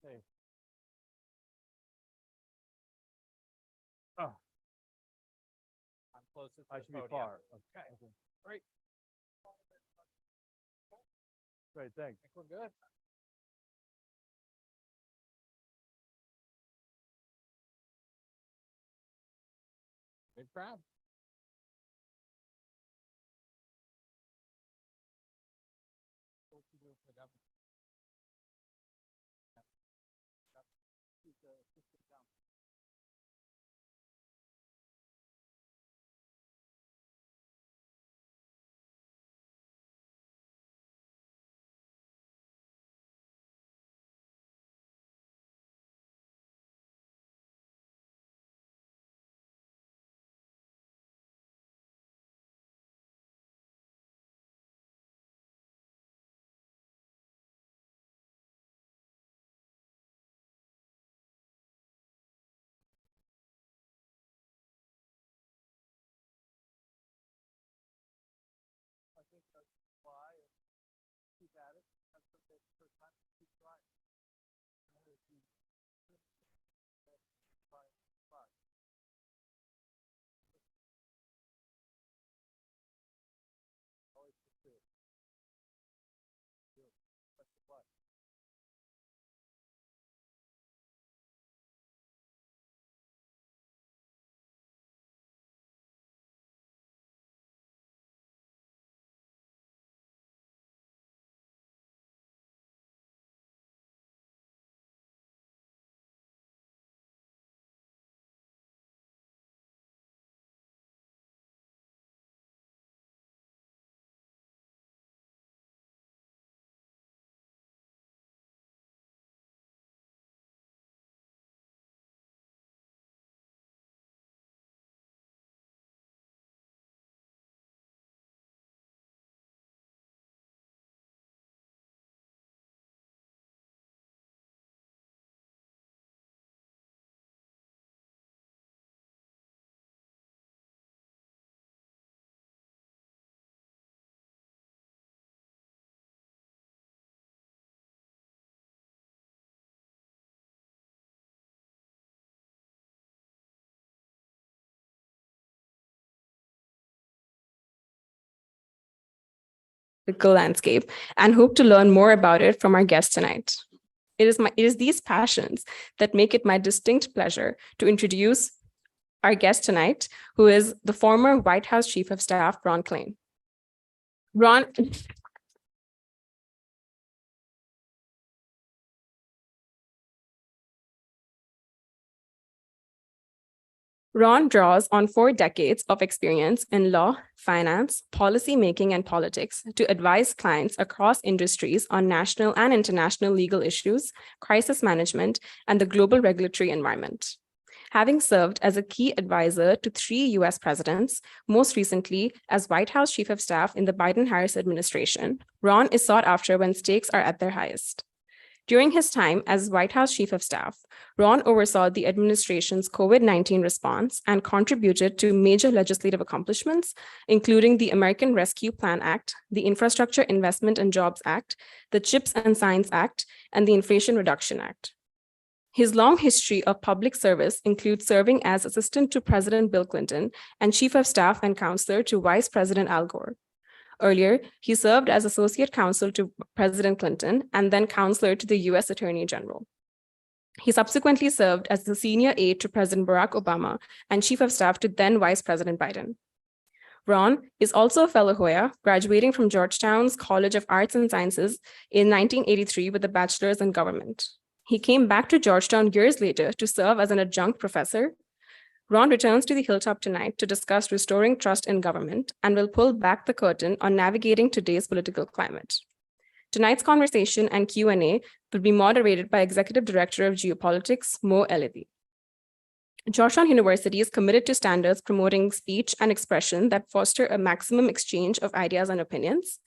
Okay. Oh, I'm closest to I the should be podium. far. Okay. Great. Great, thanks. Think we're good. Big crowd. I think that's why keep at it. That's the first time to keep trying. Always pursue it. That's the play. Landscape and hope to learn more about it from our guest tonight. It is these passions that make it my distinct pleasure to introduce our guest tonight, who is the former White House Chief of Staff, Ron Klain. Ron draws on 4 decades of experience in law, finance, policy making, and politics to advise clients across industries on national and international legal issues, crisis management, and the global regulatory environment. Having served as a key advisor to 3 US presidents, most recently as White House Chief of Staff in the Biden-Harris administration, Ron is sought after when stakes are at their highest. During his time as White House Chief of Staff, Ron oversaw the administration's COVID-19 response and contributed to major legislative accomplishments, including the American Rescue Plan Act, the Infrastructure Investment and Jobs Act, the CHIPS and Science Act, and the Inflation Reduction Act. His long history of public service includes serving as assistant to President Bill Clinton and Chief of Staff and counselor to Vice President Al Gore. Earlier, he served as associate counsel to President Clinton and then counselor to the US Attorney General. He subsequently served as the senior aide to President Barack Obama and chief of staff to then Vice President Biden. Ron is also a fellow Hoya, graduating from Georgetown's College of Arts and Sciences in 1983 with a bachelor's in government. He came back to Georgetown years later to serve as an adjunct professor. Ron returns to the Hilltop tonight to discuss restoring trust in government and will pull back the curtain on navigating today's political climate. Tonight's conversation and Q&A will be moderated by Executive Director of Geopolitics, Mo Elidi. Georgetown University is committed to standards promoting speech and expression that foster a maximum exchange of ideas and opinions.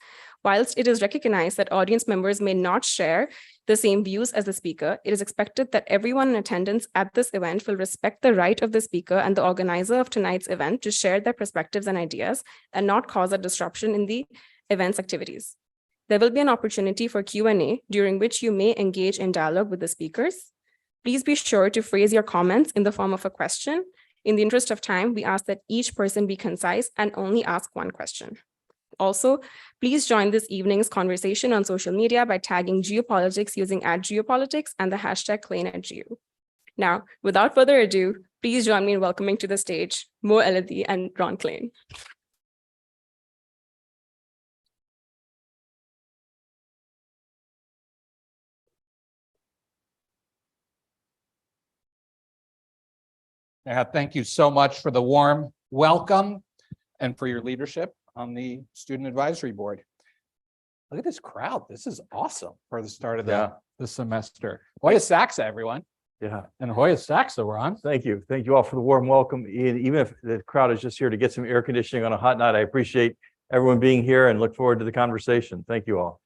Whilst it is recognized that audience members may not share the same views as the speaker, it is expected that everyone in attendance at this event will respect the right of the speaker and the organizer of tonight's event to share their perspectives and ideas and not cause a disruption in the event's activities. There will be an opportunity for Q&A, during which you may engage in dialogue with the speakers. Please be sure to phrase your comments in the form of a question. In the interest of time, we ask that each person be concise and only ask one question. Also, please join this evening's conversation on social media by tagging geopolitics using @geopolitics and the hashtag Klain@geo. Now, without further ado, please join me in welcoming to the stage Mo Eladi and Ron Klain. Thank you so much for the warm welcome and for your leadership on the Student Advisory Board. Look at this crowd. This is awesome for the start of the semester. Hoya Saxa, everyone. Yeah. And Hoya Saxa, Ron. Thank you. Thank you all for the warm welcome. Even if the crowd is just here to get some air conditioning on a hot night, I appreciate everyone being here and look forward to the conversation. Thank you all.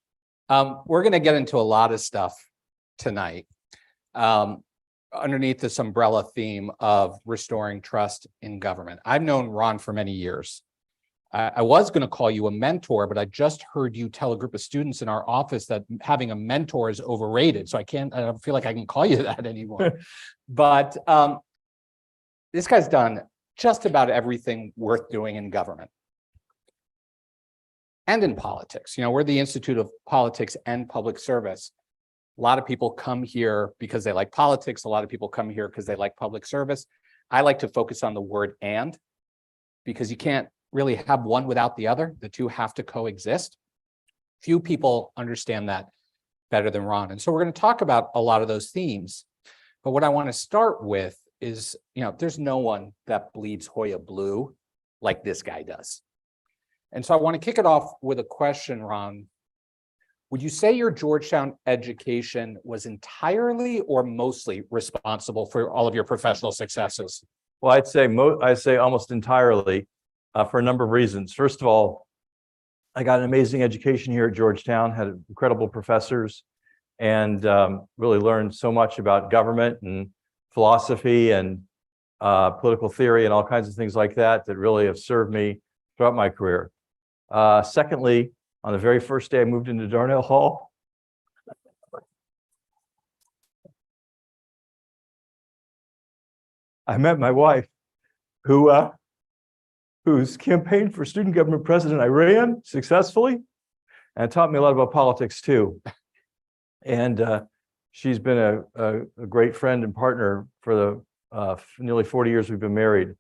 We're going to get into a lot of stuff tonight. Underneath this umbrella theme of restoring trust in government. I've known Ron for many years. I was going to call you a mentor, but I just heard you tell a group of students in our office that having a mentor is overrated. So I don't feel like I can call you that anymore. But this guy's done just about everything worth doing in government and in politics. You know, we're the Institute of Politics and Public Service. A lot of people come here because they like politics. A lot of people come here because they like public service. I like to focus on the word "and" because you can't really have one without the other. The two have to coexist. Few people understand that better than Ron. And so we're going to talk about a lot of those themes. But what I want to start with is, there's no one that bleeds Hoya blue like this guy does. And so I want to kick it off with a question, Ron. Would you say your Georgetown education was entirely or mostly responsible for all of your professional successes? Well, I'd say almost entirely for a number of reasons. First of all, I got an amazing education here at Georgetown, had incredible professors, and really learned so much about government and philosophy and political theory and all kinds of things like that that really have served me throughout my career. Secondly, on the very first day I moved into Darnell Hall, I met my wife, whose campaign for student government president I ran successfully, and it taught me a lot about politics too. And she's been a great friend and partner for the nearly 40 years we've been married.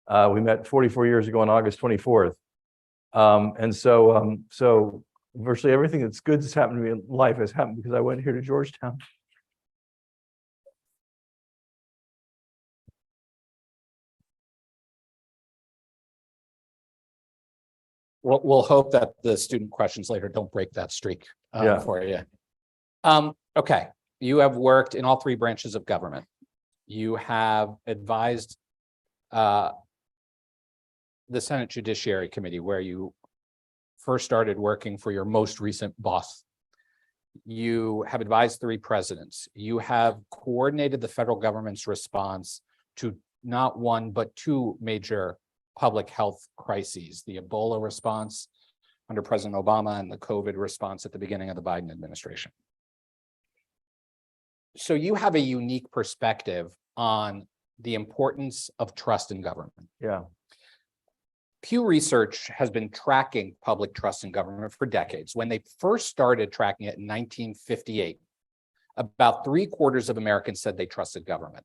We met 44 years ago on August 24th. And so virtually everything that's good that's happened to me in life has happened because I went here to Georgetown. We'll hope that the student questions later don't break that streak for you. Okay, you have worked in all three branches of government. You have advised the Senate Judiciary Committee, where you first started working for your most recent boss. You have advised three presidents. You have coordinated the federal government's response to not one, but two major public health crises, the Ebola response under President Obama and the COVID response at the beginning of the Biden administration. So you have a unique perspective on the importance of trust in government. Yeah. Pew Research has been tracking public trust in government for decades. When they first started tracking it in 1958, about 3/4 of Americans said they trusted government.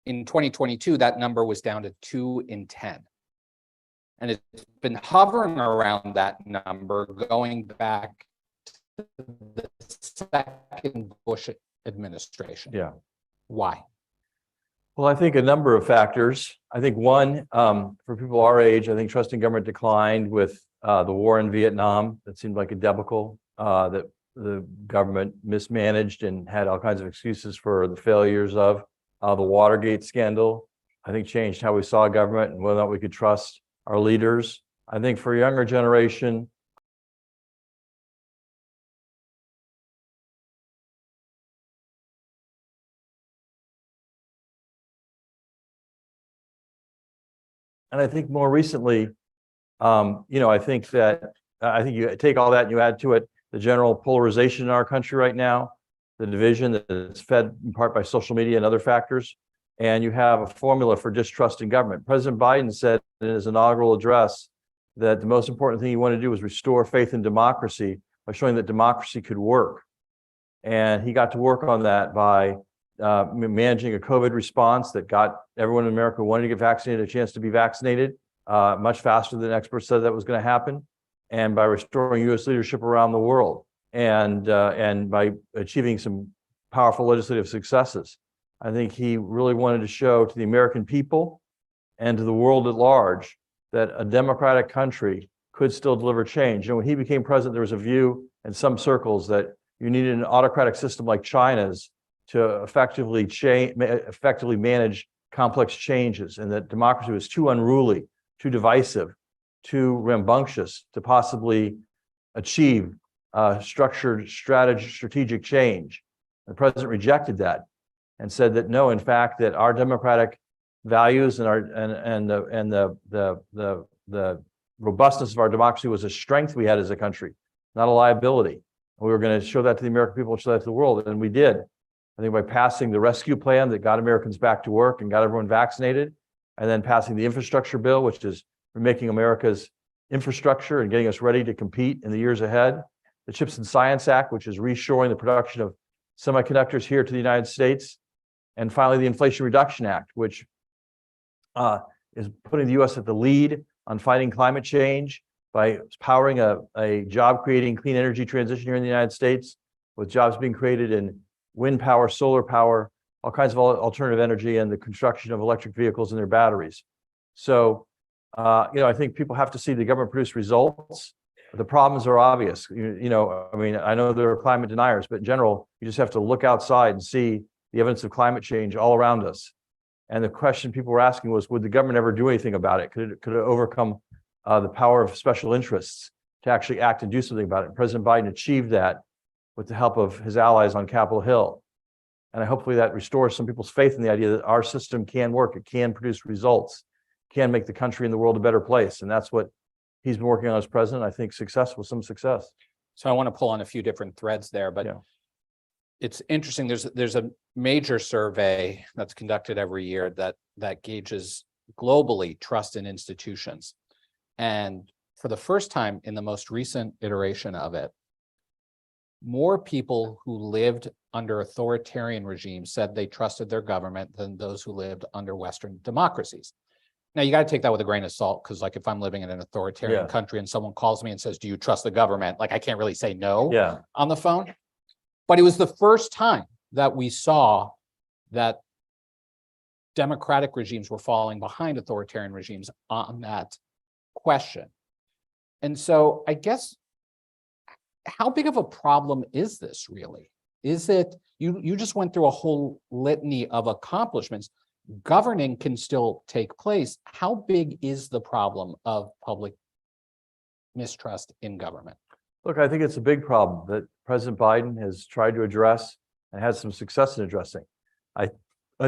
In 2022, that number was down to 2 in 10. And it's been hovering around that number going back to the second Bush administration. Yeah. Why? Well, I think a number of factors. I think one, for people our age, I think trust in government declined with the war in Vietnam. That seemed like a debacle that the government mismanaged and had all kinds of excuses for the failures of. The Watergate scandal, I think, changed how we saw government and whether or not we could trust our leaders. I think for a younger generation, and I think more recently, I think that I think you take all that and you add to it the general polarization in our country right now, the division that is fed in part by social media and other factors, and you have a formula for distrust in government. President Biden said in his inaugural address that the most important thing he wanted to do was restore faith in democracy by showing that democracy could work. And he got to work on that by managing a COVID response that got everyone in America who wanted to get vaccinated a chance to be vaccinated much faster than experts said that was going to happen, and by restoring U.S. leadership around the world, and by achieving some powerful legislative successes. I think he really wanted to show to the American people and to the world at large that a democratic country could still deliver change. And when he became president, there was a view in some circles that you needed an autocratic system like China's to effectively manage complex changes, and that democracy was too unruly, too divisive, too rambunctious to possibly achieve structured strategic change. The president rejected that and said that no, in fact, that our democratic values and the robustness of our democracy was a strength we had as a country, not a liability. We were going to show that to the American people, show that to the world, and we did. I think by passing the rescue plan that got Americans back to work and got everyone vaccinated, and then passing the infrastructure bill, which is making America's infrastructure and getting us ready to compete in the years ahead, the Chips and Science Act, which is reshoring the production of semiconductors here to the United States, and finally the Inflation Reduction Act, which is putting the U.S. at the lead on fighting climate change by powering a job-creating clean energy transition here in the United States, with jobs being created in wind power, solar power, all kinds of alternative energy, and the construction of electric vehicles and their batteries. So, I think people have to see the government produce results. The problems are obvious. I mean, I know there are climate deniers, but in general, you just have to look outside and see the evidence of climate change all around us. And the question people were asking was, would the government ever do anything about it? Could it overcome the power of special interests to actually act and do something about it? And President Biden achieved that with the help of his allies on Capitol Hill. And hopefully that restores some people's faith in the idea that our system can work, it can produce results, can make the country and the world a better place. And that's what he's been working on as president. I think some success. So I want to pull on a few different threads there, but Yeah. It's interesting. There's a major survey that's conducted every year that gauges globally trust in institutions. And for the first time in the most recent iteration of it, more people who lived under authoritarian regimes said they trusted their government than those who lived under Western democracies. Now, you got to take that with a grain of salt, because like if I'm living in an authoritarian country and someone calls me and says, do you trust the government? Like I can't really say no on the phone. But it was the first time that we saw that democratic regimes were falling behind authoritarian regimes on that question. And so I guess, how big of a problem is this really? Is it, you just went through a whole litany of accomplishments. Governing can still take place. How big is the problem of public mistrust in government? Look, I think it's a big problem that President Biden has tried to address and has some success in addressing. I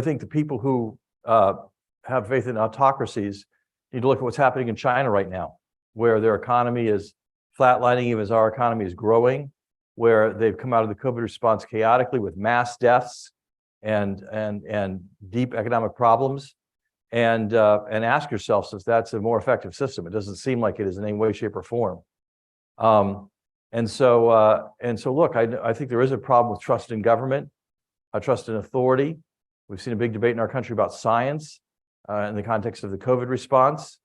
think the people who have faith in autocracies need to look at what's happening in China right now, where their economy is flatlining even as our economy is growing, where they've come out of the COVID response chaotically with mass deaths and deep economic problems, and ask yourselves if that's a more effective system. It doesn't seem like it is in any way, shape, or form. And so look, I think there is a problem with trust in government, trust in authority. We've seen a big debate in our country about science in the context of the COVID response.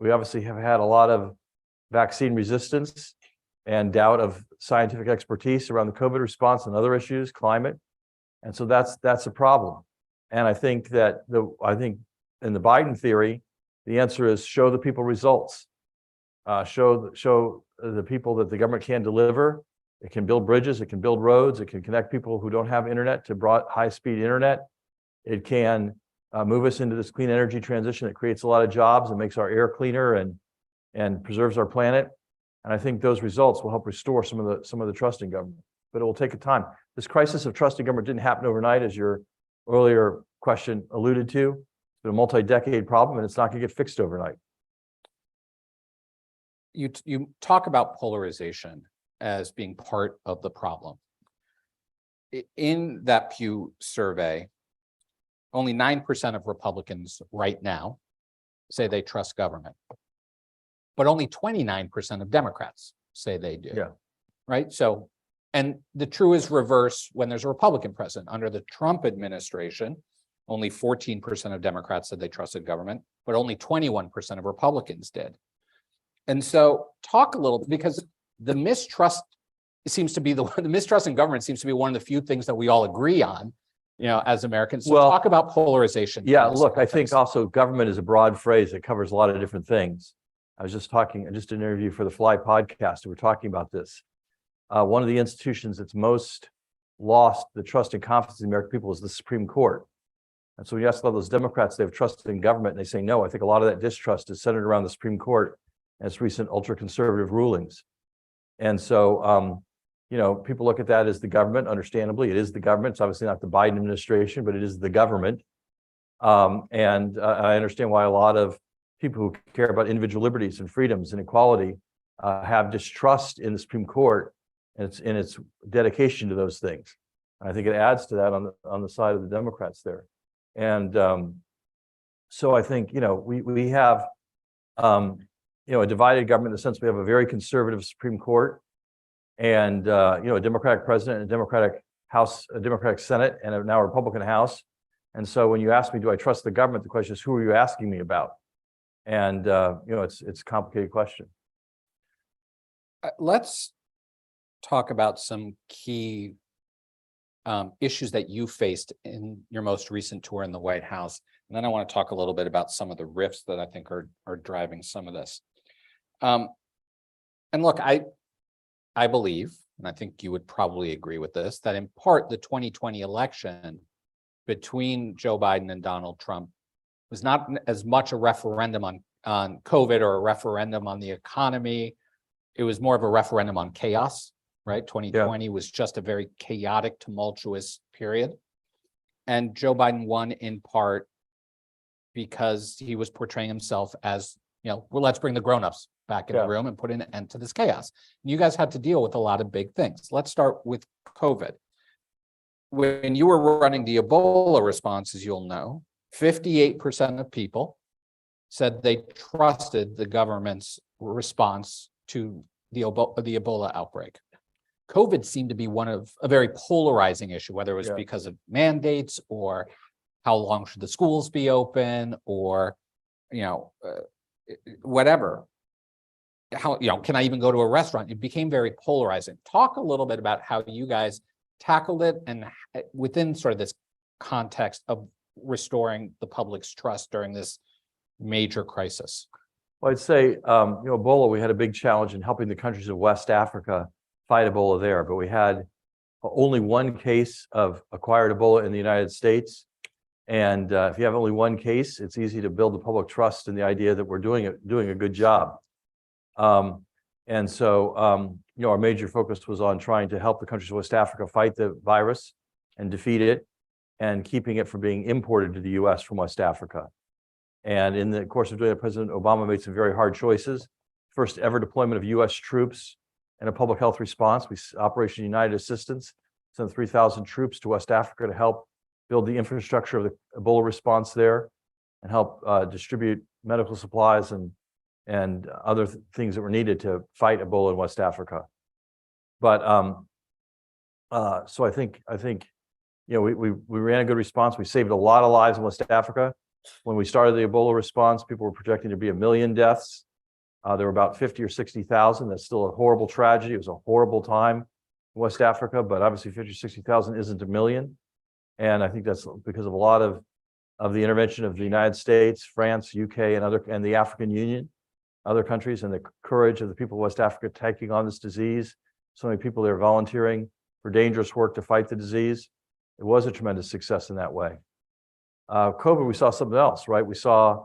We obviously have had a lot of vaccine resistance and doubt of scientific expertise around the COVID response and other issues, climate. And so that's a problem. And I think that in the Biden theory, the answer is show the people results. Show the people that the government can deliver. It can build bridges, it can build roads, it can connect people who don't have internet to broad high-speed internet. It can move us into this clean energy transition that creates a lot of jobs and makes our air cleaner and preserves our planet. And I think those results will help restore some of the trust in government. But it will take a time. This crisis of trust in government didn't happen overnight, as your earlier question alluded to. It's been a multi-decade problem, and it's not going to get fixed overnight. you talk about polarization as being part of the problem. In that Pew survey, only 9% of Republicans right now say they trust government, but only 29% of Democrats say they do. Yeah. Right. So, and the true is reverse when there's a Republican president. Under the Trump administration, only 14% of Democrats said they trusted government, but only 21% of Republicans did. And so talk a little, because the mistrust seems to be the mistrust in government seems to be one of the few things that we all agree on, as Americans. So Well, talk about polarization. Yeah, look, I think also government is a broad phrase that covers a lot of different things. I was just talking, just an interview for the Fly podcast, and we're talking about this. One of the institutions that's most lost the trust and confidence in the American people is the Supreme Court. And so when you ask a lot of those Democrats, they have trust in government, and they say no. I think a lot of that distrust is centered around the Supreme Court and its recent ultra-conservative rulings. And so, people look at that as the government. Understandably, it is the government. It's obviously not the Biden administration, but it is the government. And I understand why a lot of people who care about individual liberties and freedoms and equality have distrust in the Supreme Court and its dedication to those things. I think it adds to that on the side of the Democrats there. And so I think we have a divided government in the sense we have a very conservative Supreme Court, and a Democratic president, and a Democratic House, a Democratic Senate, and now a Republican House. And so when you ask me, do I trust the government? The question is, who are you asking me about? And it's a complicated question. Let's talk about some key issues that you faced in your most recent tour in the White House. And then I want to talk a little bit about some of the rifts that I think are driving some of this. And look, I believe, and I think you would probably agree with this, that in part the 2020 election between Joe Biden and Donald Trump was not as much a referendum on COVID or a referendum on the economy. It was more of a referendum on chaos, right? 2020 was just a very chaotic, tumultuous period. And Joe Biden won in part because he was portraying himself as, well, let's bring the grownups back in the room and put an end to this chaos. And you guys had to deal with a lot of big things. Let's start with COVID. When you were running the Ebola response, as you'll know, 58% of people said they trusted the government's response to the Ebola outbreak. COVID seemed to be a very polarizing issue, whether it was because of mandates or how long should the schools be open or, whatever. How, can I even go to a restaurant? It became very polarizing. Talk a little bit about how you guys tackled it and within sort of this context of restoring the public's trust during this major crisis. Well, I'd say, Ebola, we had a big challenge in helping the countries of West Africa fight Ebola there, but we had only one case of acquired Ebola in the United States. And if you have only one case, it's easy to build the public trust in the idea that we're doing a good job. And so, our major focus was on trying to help the countries of West Africa fight the virus and defeat it and keeping it from being imported to the US from West Africa. And in the course of doing that, President Obama made some very hard choices. First ever deployment of US troops and a public health response. Operation United Assistance sent 3,000 troops to West Africa to help build the infrastructure of the Ebola response there and help distribute medical supplies and other things that were needed to fight Ebola in West Africa. But so I think we ran a good response. We saved a lot of lives in West Africa. When we started the Ebola response, people were projecting to be 1 million deaths. There were about 50 or 60,000. That's still a horrible tragedy. It was a horrible time in West Africa, but obviously 50 or 60,000 isn't 1 million. And I think that's because of a lot of the intervention of the United States, France, UK, and the African Union, other countries, and the courage of the people of West Africa taking on this disease. So many people there volunteering for dangerous work to fight the disease. It was a tremendous success in that way. COVID, we saw something else, right? We saw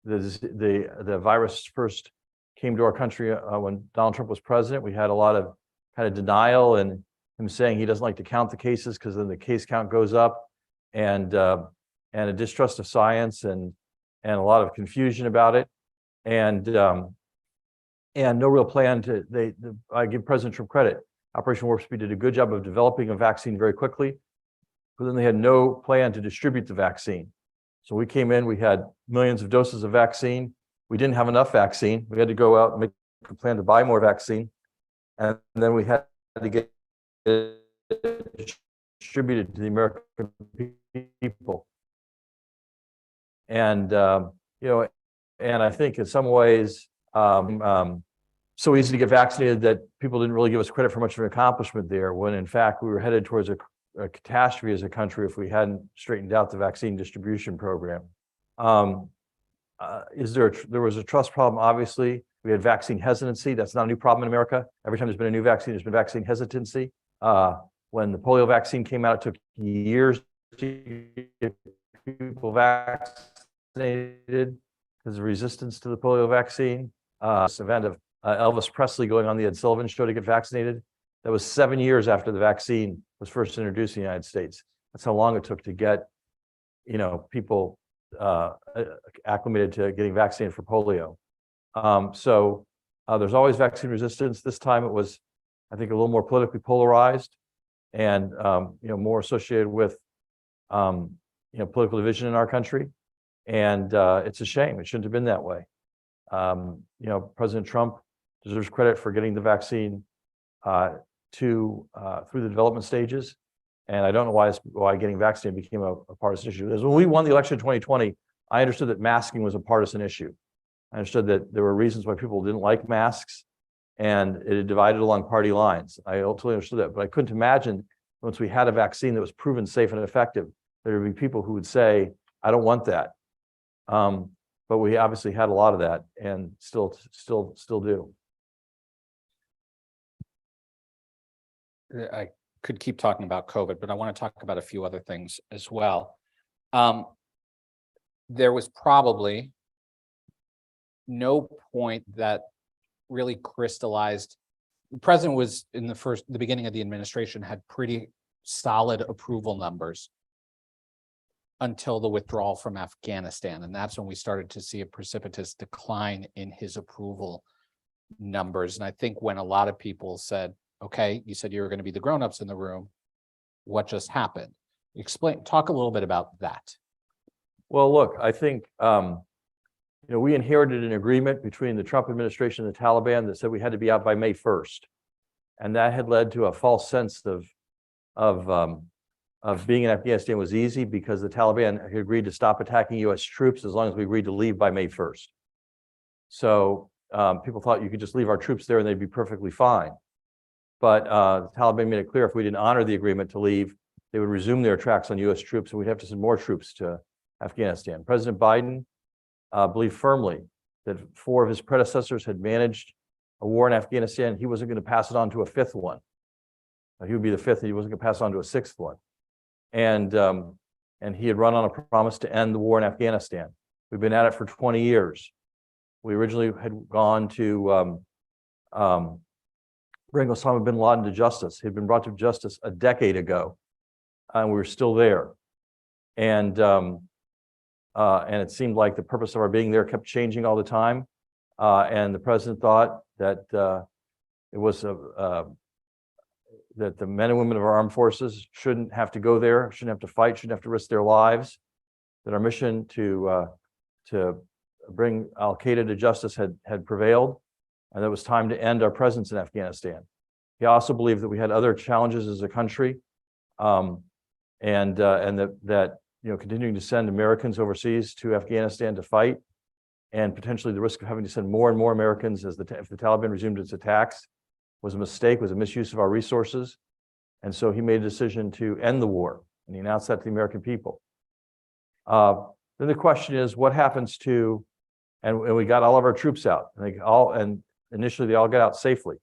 the virus first came to our country when Donald Trump was president. We had a lot of kind of denial and him saying he doesn't like to count the cases because then the case count goes up, and a distrust of science and a lot of confusion about it. And and no real plan to, I give President Trump credit. Operation Warp Speed did a good job of developing a vaccine very quickly, but then they had no plan to distribute the vaccine. So we came in, we had millions of doses of vaccine. We didn't have enough vaccine. We had to go out and make a plan to buy more vaccine. And then we had to get it distributed to the American people. And, and I think in some ways, so easy to get vaccinated that people didn't really give us credit for much of an accomplishment there, when in fact we were headed towards a catastrophe as a country if we hadn't straightened out the vaccine distribution program. There was a trust problem, obviously. We had vaccine hesitancy. That's not a new problem in America. Every time there's been a new vaccine, there's been vaccine hesitancy. When the polio vaccine came out, it took years to get people vaccinated because of resistance to the polio vaccine. This event of Elvis Presley going on the Ed Sullivan Show to get vaccinated, that was 7 years after the vaccine was first introduced in the United States. That's how long it took to get, people acclimated to getting vaccinated for polio. There's always vaccine resistance. This time it was, I think, a little more politically polarized and, more associated with, political division in our country. And it's a shame. It shouldn't have been that way. President Trump deserves credit for getting the vaccine through the development stages. And I don't know why getting vaccinated became a partisan issue. Because when we won the election in 2020, I understood that masking was a partisan issue. I understood that there were reasons why people didn't like masks, and it had divided along party lines. I totally understood that, but I couldn't imagine once we had a vaccine that was proven safe and effective, there would be people who would say, I don't want that. But we obviously had a lot of that and still do. I could keep talking about COVID, but I want to talk about a few other things as well. There was probably no point that really crystallized. The president was in the beginning of the administration had pretty solid approval numbers until the withdrawal from Afghanistan. And that's when we started to see a precipitous decline in his approval numbers. And I think when a lot of people said, okay, you said you were going to be the grownups in the room, what just happened? Talk a little bit about that. Well, look, I think, we inherited an agreement between the Trump administration and the Taliban that said we had to be out by May 1st. And that had led to a false sense of being in Afghanistan was easy because the Taliban had agreed to stop attacking US troops as long as we agreed to leave by May 1st. So people thought you could just leave our troops there and they'd be perfectly fine. But the Taliban made it clear if we didn't honor the agreement to leave, they would resume their attacks on US troops and we'd have to send more troops to Afghanistan. President Biden believed firmly that 4 of his predecessors had managed a war in Afghanistan. He wasn't going to pass it on to a 5th one. He would be the 5th, and he wasn't going to pass it on to a 6th one. And he had run on a promise to end the war in Afghanistan. We've been at it for 20 years. We originally had gone to bring Osama bin Laden to justice. He'd been brought to justice a decade ago, and we were still there. And it seemed like the purpose of our being there kept changing all the time. And the president thought that it was that the men and women of our armed forces shouldn't have to go there, shouldn't have to fight, shouldn't have to risk their lives. That our mission to bring Al-Qaeda to justice had prevailed, and it was time to end our presence in Afghanistan. He also believed that we had other challenges as a country, and that continuing to send Americans overseas to Afghanistan to fight, and potentially the risk of having to send more and more Americans if the Taliban resumed its attacks was a mistake, was a misuse of our resources. And so he made a decision to end the war, and he announced that to the American people. Then the question is, what happens to, and we got all of our troops out, and initially they all got out safely.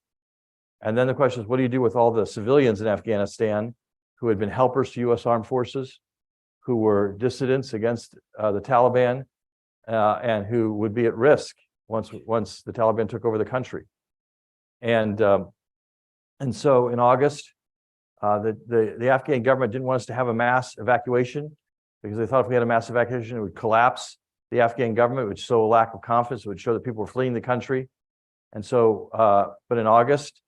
And then the question is, what do you do with all the civilians in Afghanistan who had been helpers to US armed forces, who were dissidents against the Taliban, and who would be at risk once the Taliban took over the country? And so in August, the Afghan government didn't want us to have a mass evacuation because they thought if we had a mass evacuation, it would collapse the Afghan government, it would show a lack of confidence, it would show that people were fleeing the country. And so, but in August,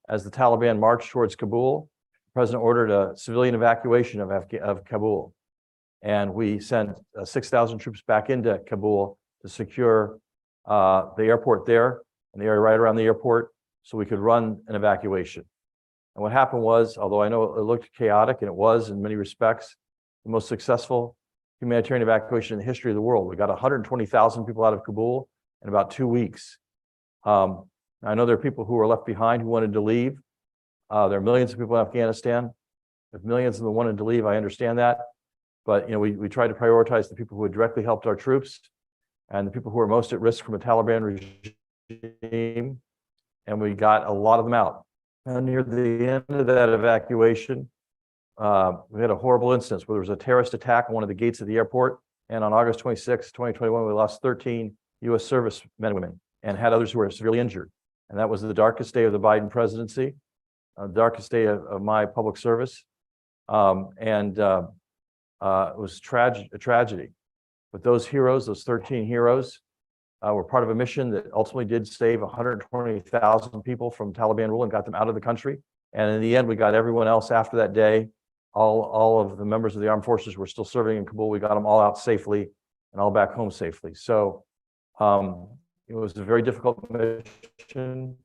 as the Taliban marched towards Kabul, the president ordered a civilian evacuation of Kabul. And we sent 6,000 troops back into Kabul to secure the airport there and the area right around the airport so we could run an evacuation. And what happened was, although I know it looked chaotic, and it was in many respects, the most successful humanitarian evacuation in the history of the world. We got 120,000 people out of Kabul in about 2 weeks. I know there are people who were left behind who wanted to leave. There are millions of people in Afghanistan. If millions of them wanted to leave, I understand that. But we tried to prioritize the people who had directly helped our troops and the people who were most at risk from a Taliban regime, and we got a lot of them out. And near the end of that evacuation, we had a horrible instance where there was a terrorist attack on one of the gates of the airport. And on August 26, 2021, we lost 13 U.S. servicemen and women and had others who were severely injured. And that was the darkest day of the Biden presidency, the darkest day of my public service. It was a tragedy. But those heroes, those 13 heroes, were part of a mission that ultimately did save 120,000 people from Taliban rule and got them out of the country. And in the end, we got everyone else after that day. All of the members of the armed forces were still serving in Kabul. We got them all out safely and all back home safely. So it was a very difficult mission.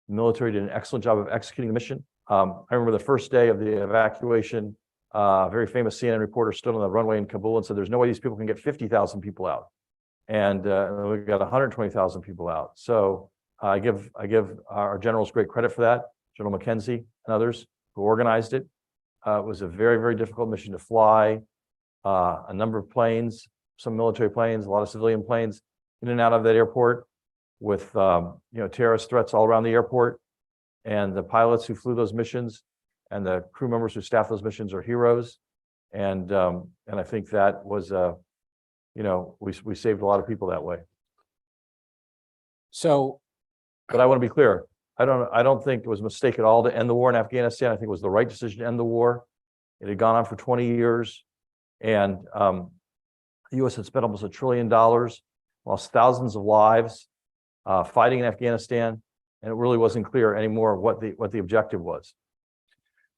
The military did an excellent job of executing the mission. I remember the first day of the evacuation, a very famous CNN reporter stood on the runway in Kabul and said, "There's no way these people can get 50,000 people out." And we got 120,000 people out. So I give our generals great credit for that, General McKenzie and others who organized it. It was a very, very difficult mission to fly. A number of planes, some military planes, a lot of civilian planes in and out of that airport with terrorist threats all around the airport. And the pilots who flew those missions and the crew members who staffed those missions are heroes. And I think that was we saved a lot of people that way. So, but I want to be clear. I don't think it was a mistake at all to end the war in Afghanistan. I think it was the right decision to end the war. It had gone on for 20 years, and the U.S. had spent almost $1 trillion, lost thousands of lives fighting in Afghanistan, and it really wasn't clear anymore what the objective was.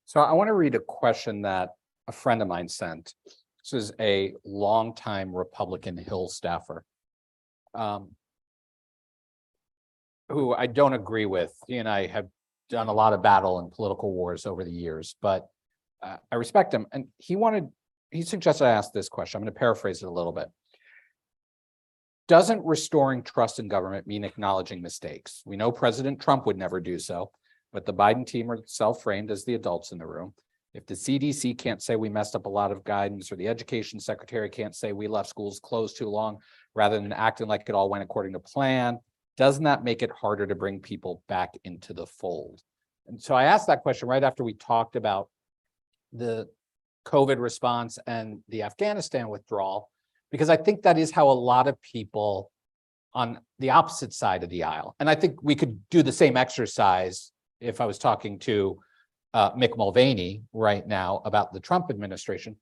So I want to read a question that a friend of mine sent. This is a longtime Republican Hill staffer, who I don't agree with. He and I have done a lot of battle in political wars over the years, but I respect him. And he suggested I ask this question. I'm going to paraphrase it a little bit. Doesn't restoring trust in government mean acknowledging mistakes? We know President Trump would never do so, but the Biden team are self-framed as the adults in the room. If the CDC can't say we messed up a lot of guidance, or the education secretary can't say we left schools closed too long, rather than acting like it all went according to plan, doesn't that make it harder to bring people back into the fold? And so I asked that question right after we talked about the COVID response and the Afghanistan withdrawal, because I think that is how a lot of people on the opposite side of the aisle, and I think we could do the same exercise if I was talking to Mick Mulvaney right now about the Trump administration.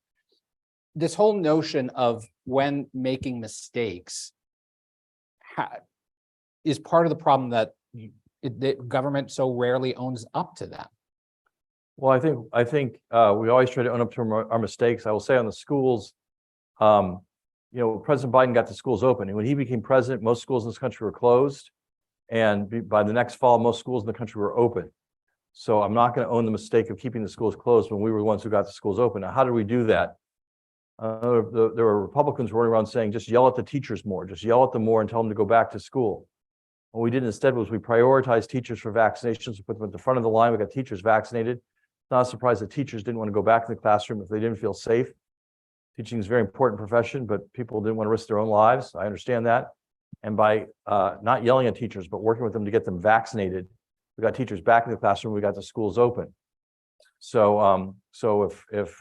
This whole notion of when making mistakes is part of the problem that the government so rarely owns up to that. Well, I think we always try to own up to our mistakes. I will say on the schools, President Biden got the schools open, and when he became president, most schools in this country were closed, and by the next fall, most schools in the country were open. So I'm not going to own the mistake of keeping the schools closed when we were the ones who got the schools open. Now, how did we do that? There were Republicans running around saying, just yell at the teachers more, just yell at them more and tell them to go back to school. What we did instead was we prioritized teachers for vaccinations. We put them at the front of the line. We got teachers vaccinated. It's not a surprise that teachers didn't want to go back to the classroom if they didn't feel safe. Teaching is a very important profession, but people didn't want to risk their own lives. I understand that. And by not yelling at teachers, but working with them to get them vaccinated, we got teachers back in the classroom. We got the schools open. So, if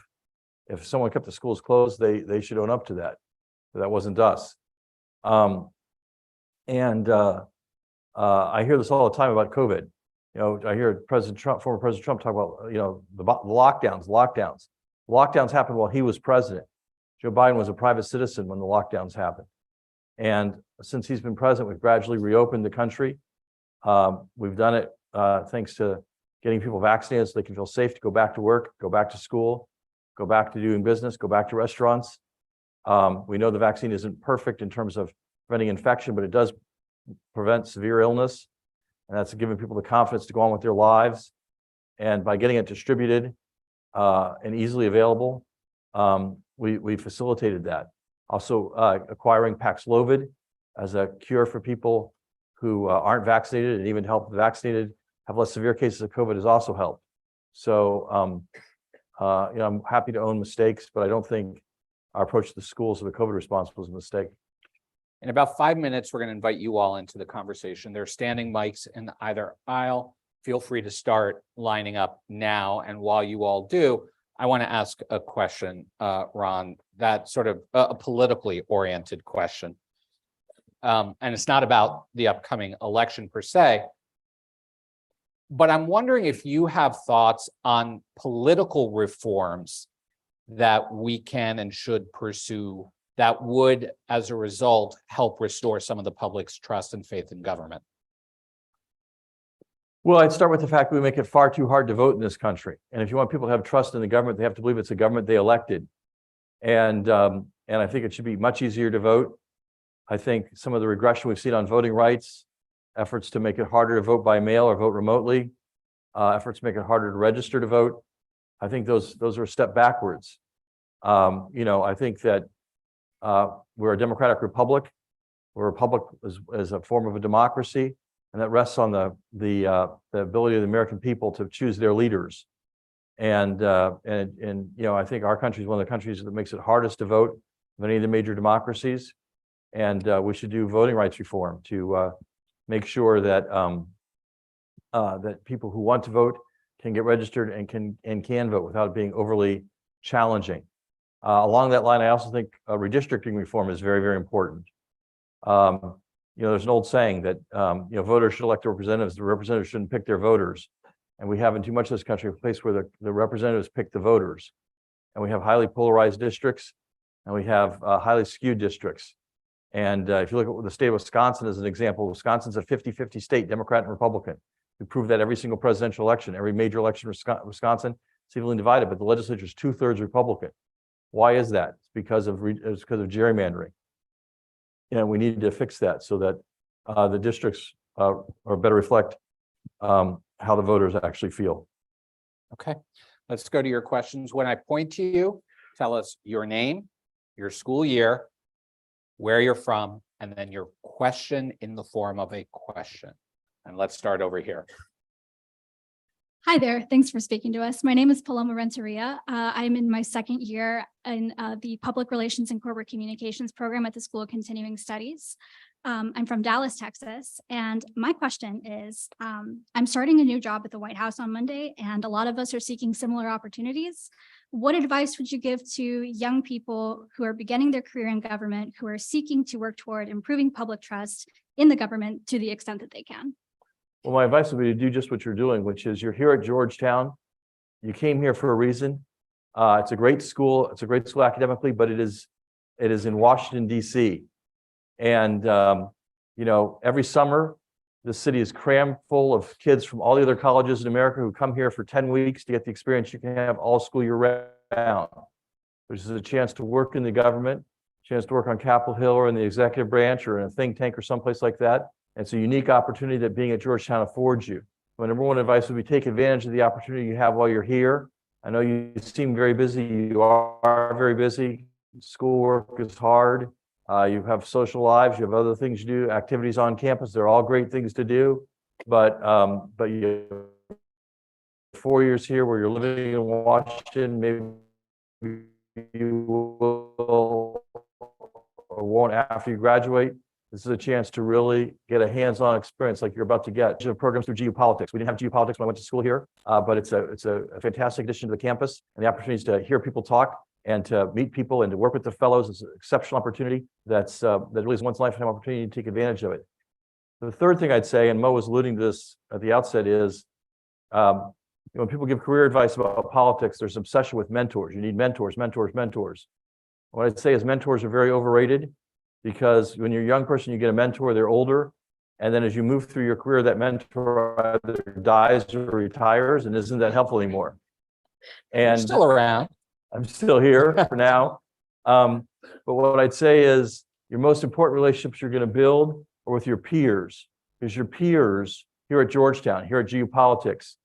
someone kept the schools closed, they should own up to that. But that wasn't us. I hear this all the time about COVID. I hear former President Trump talk about the lockdowns. Lockdowns happened while he was president. Joe Biden was a private citizen when the lockdowns happened. And since he's been president, we've gradually reopened the country. We've done it thanks to getting people vaccinated so they can feel safe to go back to work, go back to school, go back to doing business, go back to restaurants. We know the vaccine isn't perfect in terms of preventing infection, but it does prevent severe illness. And that's giving people the confidence to go on with their lives. And by getting it distributed and easily available, we facilitated that. Also, acquiring Paxlovid as a cure for people who aren't vaccinated, and even help the vaccinated have less severe cases of COVID has also helped. So, I'm happy to own mistakes, but I don't think our approach to the schools of the COVID response was a mistake. In about 5 minutes, we're going to invite you all into the conversation. There are standing mics in either aisle. Feel free to start lining up now. And while you all do, I want to ask a question, Ron, that's sort of a politically oriented question. And it's not about the upcoming election per se, but I'm wondering if you have thoughts on political reforms that we can and should pursue that would, as a result, help restore some of the public's trust and faith in government. Well, I'd start with the fact that we make it far too hard to vote in this country. And if you want people to have trust in the government, they have to believe it's a government they elected. And I think it should be much easier to vote. I think some of the regression we've seen on voting rights, efforts to make it harder to vote by mail or vote remotely, efforts to make it harder to register to vote, I think those are a step backwards. I think that we're a democratic republic. We're a republic as a form of a democracy, and that rests on the ability of the American people to choose their leaders. And I think our country is one of the countries that makes it hardest to vote of any of the major democracies. And we should do voting rights reform to make sure that that people who want to vote can get registered and can vote without it being overly challenging. Along that line, I also think redistricting reform is very, very important. There's an old saying that voters should elect their representatives. The representatives shouldn't pick their voters. And we have in too much of this country a place where the representatives pick the voters. And we have highly polarized districts, and we have highly skewed districts. And if you look at the state of Wisconsin as an example, Wisconsin's a 50-50 state, Democrat and Republican. We proved that every single presidential election, every major election in Wisconsin, it's evenly divided, but the legislature is 2/3 Republican. Why is that? It's because of gerrymandering. And we need to fix that so that the districts are better reflect how the voters actually feel. Okay, let's go to your questions. When I point to you, tell us your name, your school year, where you're from, and then your question in the form of a question. And let's start over here. Hi there. Thanks for speaking to us. My name is Paloma Renteria. I'm in my second year in the Public Relations and Corporate Communications program at the School of Continuing Studies. I'm from Dallas, Texas. And my question is, I'm starting a new job at the White House on Monday, and a lot of us are seeking similar opportunities. What advice would you give to young people who are beginning their career in government, who are seeking to work toward improving public trust in the government to the extent that they can? Well, my advice would be to do just what you're doing, which is you're here at Georgetown. You came here for a reason. It's a great school. It's a great school academically, but it is in Washington, D.C. And, every summer, the city is crammed full of kids from all the other colleges in America who come here for 10 weeks to get the experience you can have all school year round, which is a chance to work in the government, chance to work on Capitol Hill or in the executive branch or in a think tank or someplace like that. It's a unique opportunity that being at Georgetown affords you. My number one advice would be take advantage of the opportunity you have while you're here. I know you seem very busy. You are very busy. Schoolwork is hard. You have social lives. You have other things you do, activities on campus. They're all great things to do. But you have 4 years here where you're living in Washington, maybe you will or won't after you graduate. This is a chance to really get a hands-on experience like you're about to get. Programs through geopolitics. We didn't have geopolitics when I went to school here, but it's a fantastic addition to the campus, and the opportunities to hear people talk and to meet people and to work with the fellows is an exceptional opportunity. That really is a once-in-a-lifetime opportunity to take advantage of it. The third thing I'd say, and Mo was alluding to this at the outset, is when people give career advice about politics, there's an obsession with mentors. You need mentors, mentors, mentors. What I'd say is mentors are very overrated. Because when you're a young person, you get a mentor, they're older, And then as you move through your career, that mentor either dies or retires and isn't that helpful anymore. And Still around. I'm still here for now. But what I'd say is your most important relationships you're going to build are with your peers, because your peers here at Georgetown, here at geopolitics,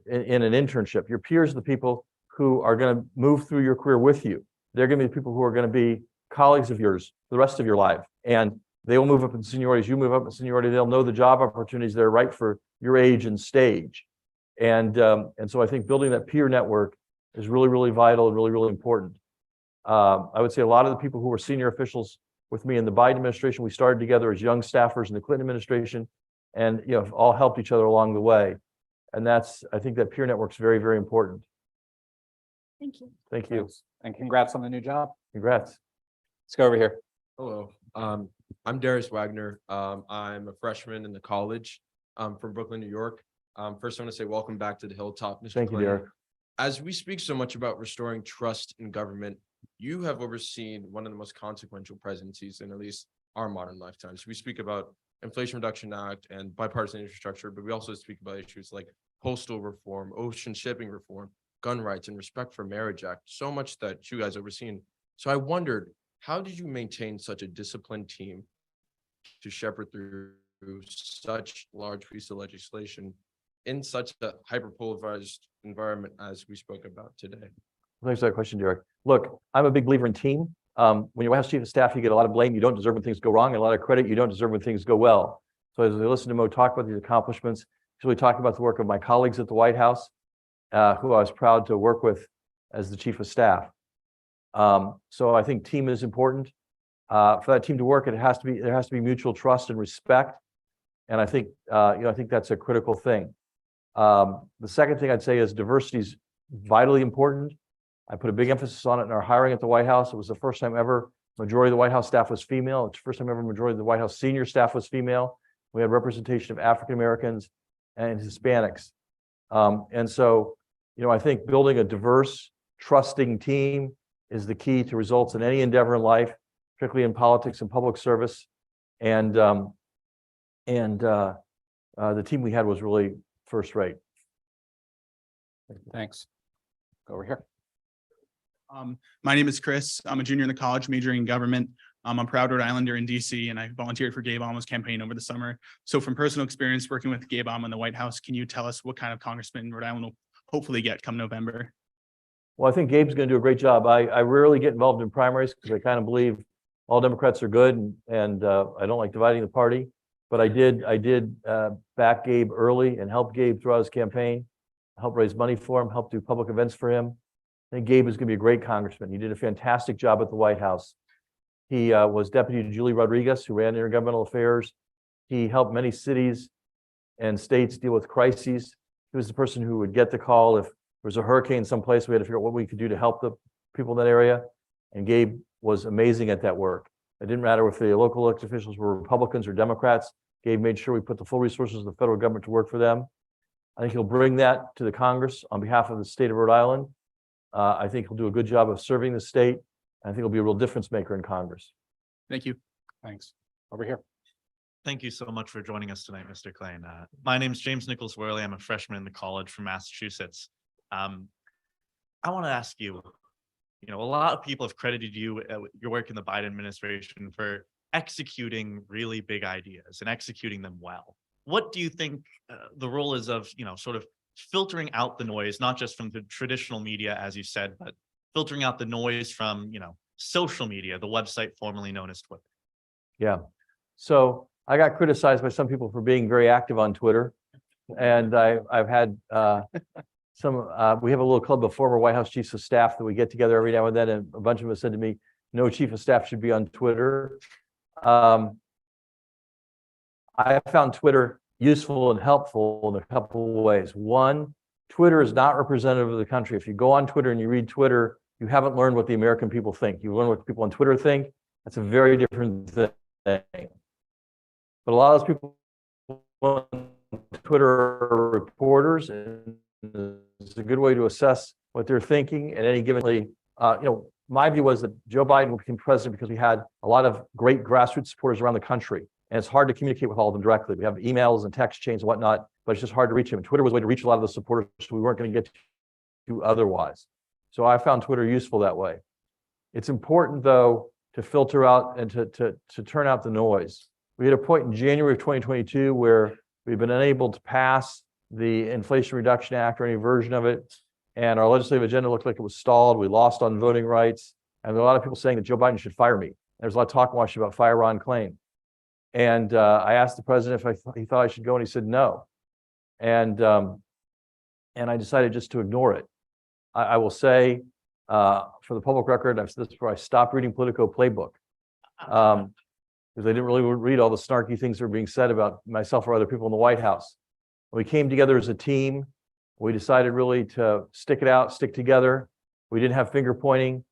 in an internship, your peers are the people who are going to move through your career with you. They're going to be the people who are going to be colleagues of yours for the rest of your life. And they will move up in seniority. As you move up in seniority, they'll know the job opportunities that are right for your age and stage. And so I think building that peer network is really, really vital and really, really important. I would say a lot of the people who were senior officials with me in the Biden administration, we started together as young staffers in the Clinton administration, and all helped each other along the way. And I think that peer network is very, very important. Thank you. Thank you. Thanks. And congrats on the new job. Congrats. Let's go over here. Hello, I'm Darius Wagner. I'm a freshman in the college from Brooklyn, New York. First, I want to say welcome back to the Hilltop, Mr. Thank you, Klain. Derek. As we speak so much about restoring trust in government, you have overseen one of the most consequential presidencies in at least our modern lifetimes. We speak about Inflation Reduction Act and bipartisan infrastructure, but we also speak about issues like postal reform, ocean shipping reform, gun rights, and Respect for Marriage Act, so much that you guys overseen. So I wondered, how did you maintain such a disciplined team to shepherd through such large piece of legislation in such a hyper-polarized environment as we spoke about today? Thanks for that question, Derek. Look, I'm a big believer in team. When you're White House Chief of Staff, you get a lot of blame. You don't deserve when things go wrong, and a lot of credit you don't deserve when things go well. So as I listen to Mo talk about these accomplishments, he's really talking about the work of my colleagues at the White House, who I was proud to work with as the Chief of Staff. So I think team is important. For that team to work, there has to be mutual trust and respect. And I think I think that's a critical thing. The second thing I'd say is diversity is vitally important. I put a big emphasis on it in our hiring at the White House. It was the first time ever majority of the White House staff was female. It's the first time ever majority of the White House senior staff was female. We had representation of African Americans and Hispanics. And so, I think building a diverse, trusting team is the key to results in any endeavor in life, particularly in politics and public service. And the team we had was really first rate. Thanks. Go over here. My name is Chris. I'm a junior in the college majoring in government. I'm a proud Rhode Islander in DC, and I volunteered for Gabe Alma's campaign over the summer. So from personal experience working with Gabe Alma in the White House, can you tell us what kind of congressman Rhode Island will hopefully get come November? Well, I think Gabe's going to do a great job. I rarely get involved in primaries because I kind of believe all Democrats are good, and I don't like dividing the party. But I did back Gabe early and help Gabe throughout his campaign, help raise money for him, help do public events for him. I think Gabe is going to be a great congressman. He did a fantastic job at the White House. He was deputy to Julie Rodriguez, who ran intergovernmental affairs. He helped many cities and states deal with crises. He was the person who would get the call if there was a hurricane someplace. We had to figure out what we could do to help the people in that area. And Gabe was amazing at that work. It didn't matter if the local elected officials were Republicans or Democrats. Gabe made sure we put the full resources of the federal government to work for them. I think he'll bring that to the Congress on behalf of the state of Rhode Island. I think he'll do a good job of serving the state. I think he'll be a real difference maker in Congress. Thank you. Thanks. Over here. Thank you so much for joining us tonight, Mr. Klain. My name is James Nicholas Worley. I'm a freshman in the college from Massachusetts. I want to ask you, a lot of people have credited you, your work in the Biden administration for executing really big ideas and executing them well. What do you think the role is of, sort of filtering out the noise, not just from the traditional media, as you said, but filtering out the noise from, social media, the website formerly known as Twitter? Yeah. So I got criticized by some people for being very active on Twitter. And I've had we have a little club of former White House chiefs of staff that we get together every now and then. And a bunch of us said to me, no chief of staff should be on Twitter. I found Twitter useful and helpful in a couple of ways. One, Twitter is not representative of the country. If you go on Twitter and you read Twitter, you haven't learned what the American people think. You learn what the people on Twitter think. That's a very different thing. But a lot of those people on Twitter are reporters, and it's a good way to assess what they're thinking at any given. My view was that Joe Biden became president because we had a lot of great grassroots supporters around the country. And it's hard to communicate with all of them directly. We have emails and text chains and whatnot, but it's just hard to reach them. And Twitter was a way to reach a lot of the supporters we weren't going to get to otherwise. So I found Twitter useful that way. It's important, though, to filter out and to turn out the noise. We had a point in January of 2022 where we've been unable to pass the Inflation Reduction Act or any version of it, and our legislative agenda looked like it was stalled. We lost on voting rights, and there were a lot of people saying that Joe Biden should fire me. There's a lot of talk in Washington about fire Ron Klain. And I asked the president if he thought I should go, and he said no. And I decided just to ignore it. I will say, for the public record, I've said this before, I stopped reading Politico Playbook. Because I didn't really read all the snarky things that were being said about myself or other people in the White House. We came together as a team. We decided really to stick it out, stick together. We didn't have finger pointing.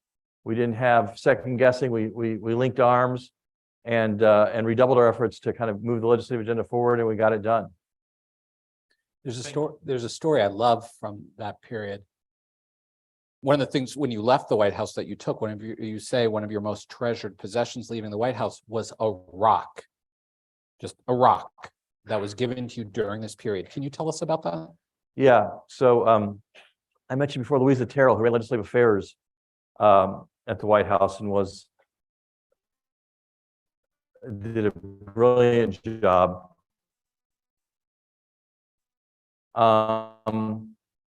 We didn't have second guessing. We linked arms and redoubled our efforts to kind of move the legislative agenda forward, and we got it done. There's a story I love from that period. One of the things when you left the White House that you took, you say one of your most treasured possessions leaving the White House was a rock, just a rock that was given to you during this period. Can you tell us about that? Yeah, so I mentioned before Louisa Terrell, who ran legislative affairs at the White House and did a brilliant job.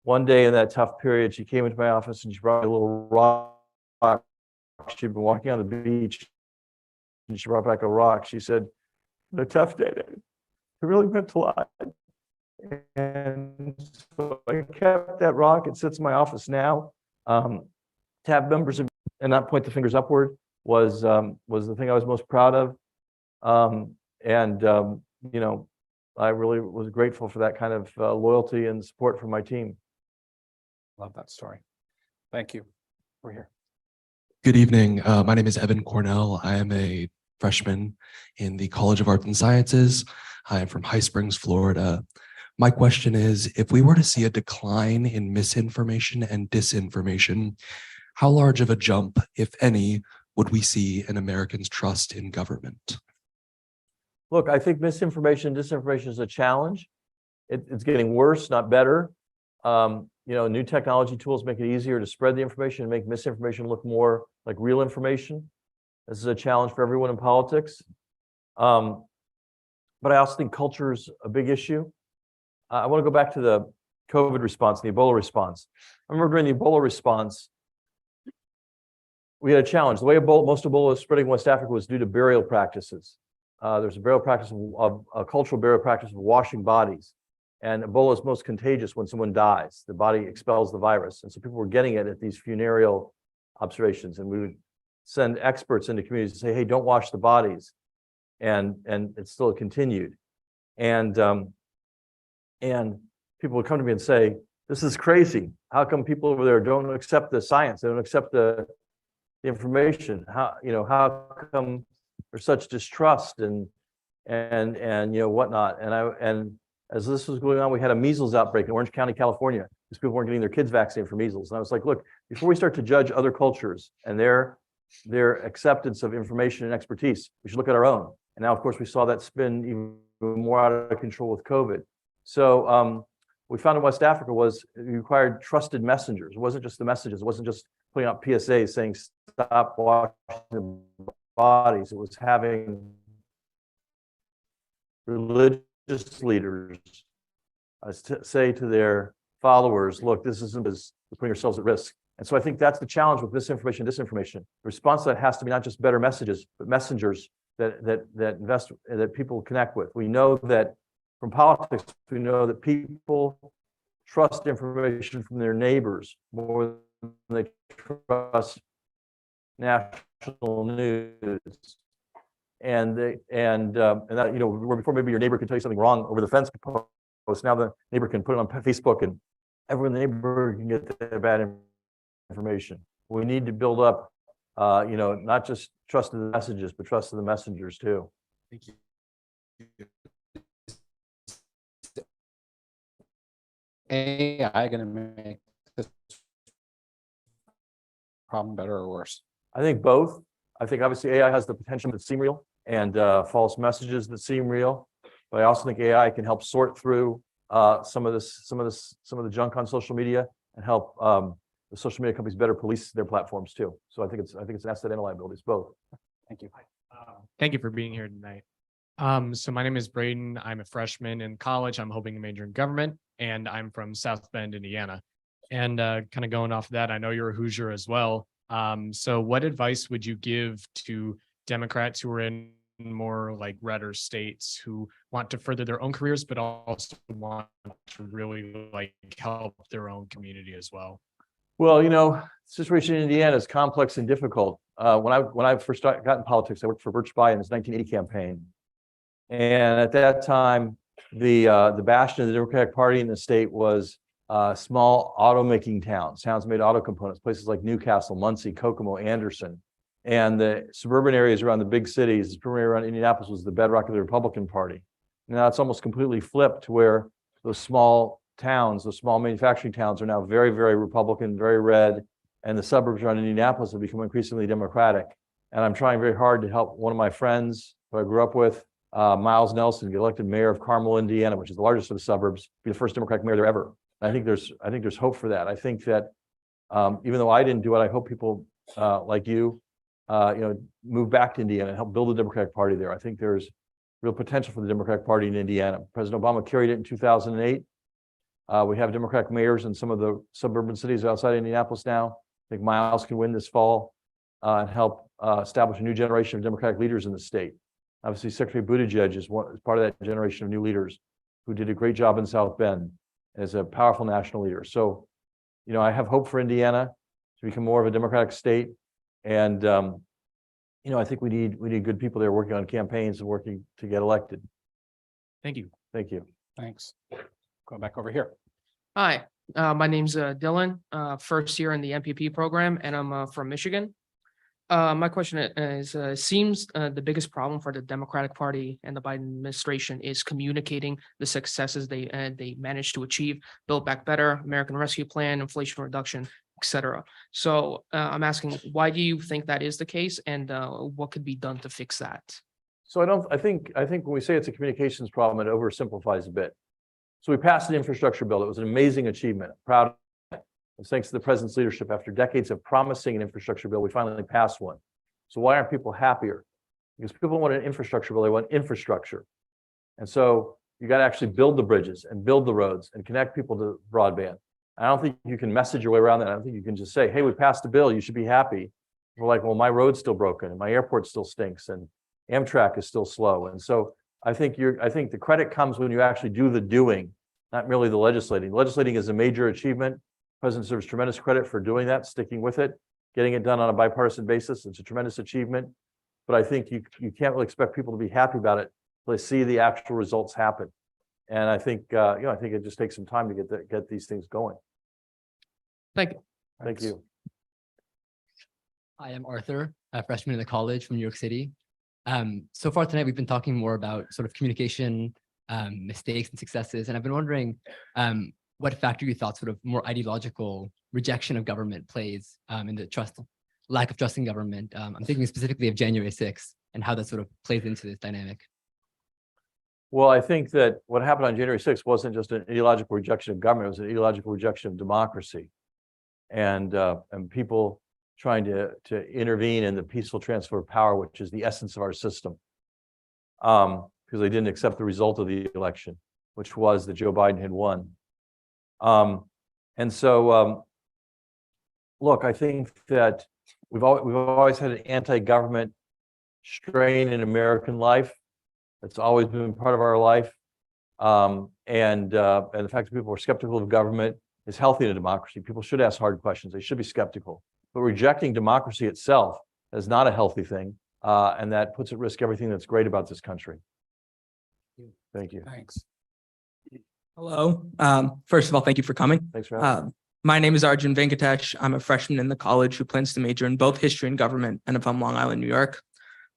One day in that tough period, she came into my office and she brought me a little rock. She'd been walking on the beach and she brought back a rock. She said, "A tough day. It really meant a lot." And so I kept that rock. It sits in my office now. To have members of, and not point the fingers upward was the thing I was most proud of. You know, I really was grateful for that kind of loyalty and support from my team. Love that story. Thank you. We're here. Good evening. My name is Evan Cornell. I am a freshman in the College of Arts and Sciences. I am from High Springs, Florida. My question is, if we were to see a decline in misinformation and disinformation, how large of a jump, if any, would we see in Americans' trust in government? Look, I think misinformation and disinformation is a challenge. It's getting worse, not better. You know, new technology tools make it easier to spread the information and make misinformation look more like real information. This is a challenge for everyone in politics. But I also think culture is a big issue. I want to go back to the COVID response, the Ebola response. I remember during the Ebola response, we had a challenge. The way most Ebola was spreading in West Africa was due to burial practices. There's a burial practice of a cultural burial practice of washing bodies. And Ebola is most contagious when someone dies. The body expels the virus. And so people were getting it at these funereal observations. And we would send experts into communities to say, hey, don't wash the bodies. And it still continued. And people would come to me and say, this is crazy. How come people over there don't accept the science? They don't accept the information. How come there's such distrust and whatnot? And as this was going on, we had a measles outbreak in Orange County, California, because people weren't getting their kids vaccinated for measles. And I was like, look, before we start to judge other cultures and their acceptance of information and expertise, we should look at our own. And now, of course, we saw that spin even more out of control with COVID. So we found in West Africa was it required trusted messengers. It wasn't just the messages. It wasn't just putting out PSAs saying stop washing the bodies. It was having religious leaders say to their followers, look, this isn't as we're putting ourselves at risk. And so I think that's the challenge with misinformation and disinformation. The response to that has to be not just better messages, but messengers that people connect with. We know that from politics, we know that people trust information from their neighbors more than they trust national news. And that, where before maybe your neighbor could tell you something wrong over the fence post, now the neighbor can put it on Facebook and everyone in the neighborhood can get that bad information. We need to build up, not just trust in the messages, but trust in the messengers too. Thank you. AI going to make this problem better or worse? I think both. I think obviously AI has the potential to seem real. and false messages that seem real. But I also think AI can help sort through some of the junk on social media and help the social media companies better police their platforms too. So I think it's an asset and a liability. It's both. Thank you. Thank you for being here tonight. So my name is Braden. I'm a freshman in college. I'm hoping to major in government, and I'm from South Bend, Indiana. And kind of going off that, I know you're a Hoosier as well. So what advice would you give to Democrats who are in more like redder states who want to further their own careers, but also want to really like help their own community as well? Well, the situation in Indiana is complex and difficult. When I first got in politics, I worked for Birch Bayh in his 1980 campaign. And at that time, the bastion of the Democratic Party in the state was small automaking towns made auto components, places like Newcastle, Muncie, Kokomo, Anderson. And the suburban areas around the big cities, the suburban area around Indianapolis was the bedrock of the Republican Party. Now it's almost completely flipped to where those small towns, those small manufacturing towns are now very, very Republican, very red, and the suburbs around Indianapolis have become increasingly Democratic. And I'm trying very hard to help one of my friends who I grew up with, Miles Nelson, get elected mayor of Carmel, Indiana, which is the largest of the suburbs, be the first Democratic mayor there ever. And I think there's hope for that. I think that even though I didn't do it, I hope people like you, move back to Indiana and help build the Democratic Party there. I think there's real potential for the Democratic Party in Indiana. President Obama carried it in 2008. We have Democratic mayors in some of the suburban cities outside Indianapolis now. I think Miles can win this fall and help establish a new generation of Democratic leaders in the state. Obviously, Secretary Buttigieg is part of that generation of new leaders who did a great job in South Bend as a powerful national leader. So, I have hope for Indiana to become more of a Democratic state. And, I think we need good people there working on campaigns and working to get elected. Thank you. Thank you. Thanks. Go back over here. Hi, my name's Dylan, first year in the MPP program, and I'm from Michigan. My question is, seems the biggest problem for the Democratic Party and the Biden administration is communicating the successes they managed to achieve: Build Back Better, American Rescue Plan, Inflation Reduction, etc. So I'm asking, why do you think that is the case, and what could be done to fix that? So I think when we say it's a communications problem, it oversimplifies a bit. So we passed an infrastructure bill. It was an amazing achievement. Proud of it. And thanks to the president's leadership, after decades of promising an infrastructure bill, we finally passed one. So why aren't people happier? Because people want an infrastructure bill, they want infrastructure. And so you got to actually build the bridges and build the roads and connect people to broadband. I don't think you can message your way around that. I don't think you can just say, hey, we passed a bill, you should be happy. We're like, well, my road's still broken and my airport still stinks and Amtrak is still slow. And so I think the credit comes when you actually do the doing, not merely the legislating. Legislating is a major achievement. The president deserves tremendous credit for doing that, sticking with it, getting it done on a bipartisan basis. It's a tremendous achievement. But I think you can't really expect people to be happy about it until they see the actual results happen. And I think I think it just takes some time to get these things going. Thank you. Thank you. Hi, I'm Arthur, a freshman in the college from New York City. So far tonight, we've been talking more about sort of communication, mistakes and successes. And I've been wondering what factor you thought sort of more ideological rejection of government plays in the lack of trust in government. I'm thinking specifically of January 6th and how that sort of plays into this dynamic. Well, I think that what happened on January 6th wasn't just an ideological rejection of government, it was an ideological rejection of democracy and people trying to intervene in the peaceful transfer of power, which is the essence of our system, because they didn't accept the result of the election, which was that Joe Biden had won. And so, look, I think that we've always had an anti-government strain in American life. It's always been part of our life. And the fact that people are skeptical of government is healthy in a democracy. People should ask hard questions. They should be skeptical. But rejecting democracy itself is not a healthy thing. And that puts at risk everything that's great about this country. Thank you. Thanks. Hello. First of all, thank you for coming. Thanks for having me. My name is Arjun Venkatesh. I'm a freshman in the college who plans to major in both history and government, and I'm from Long Island, New York.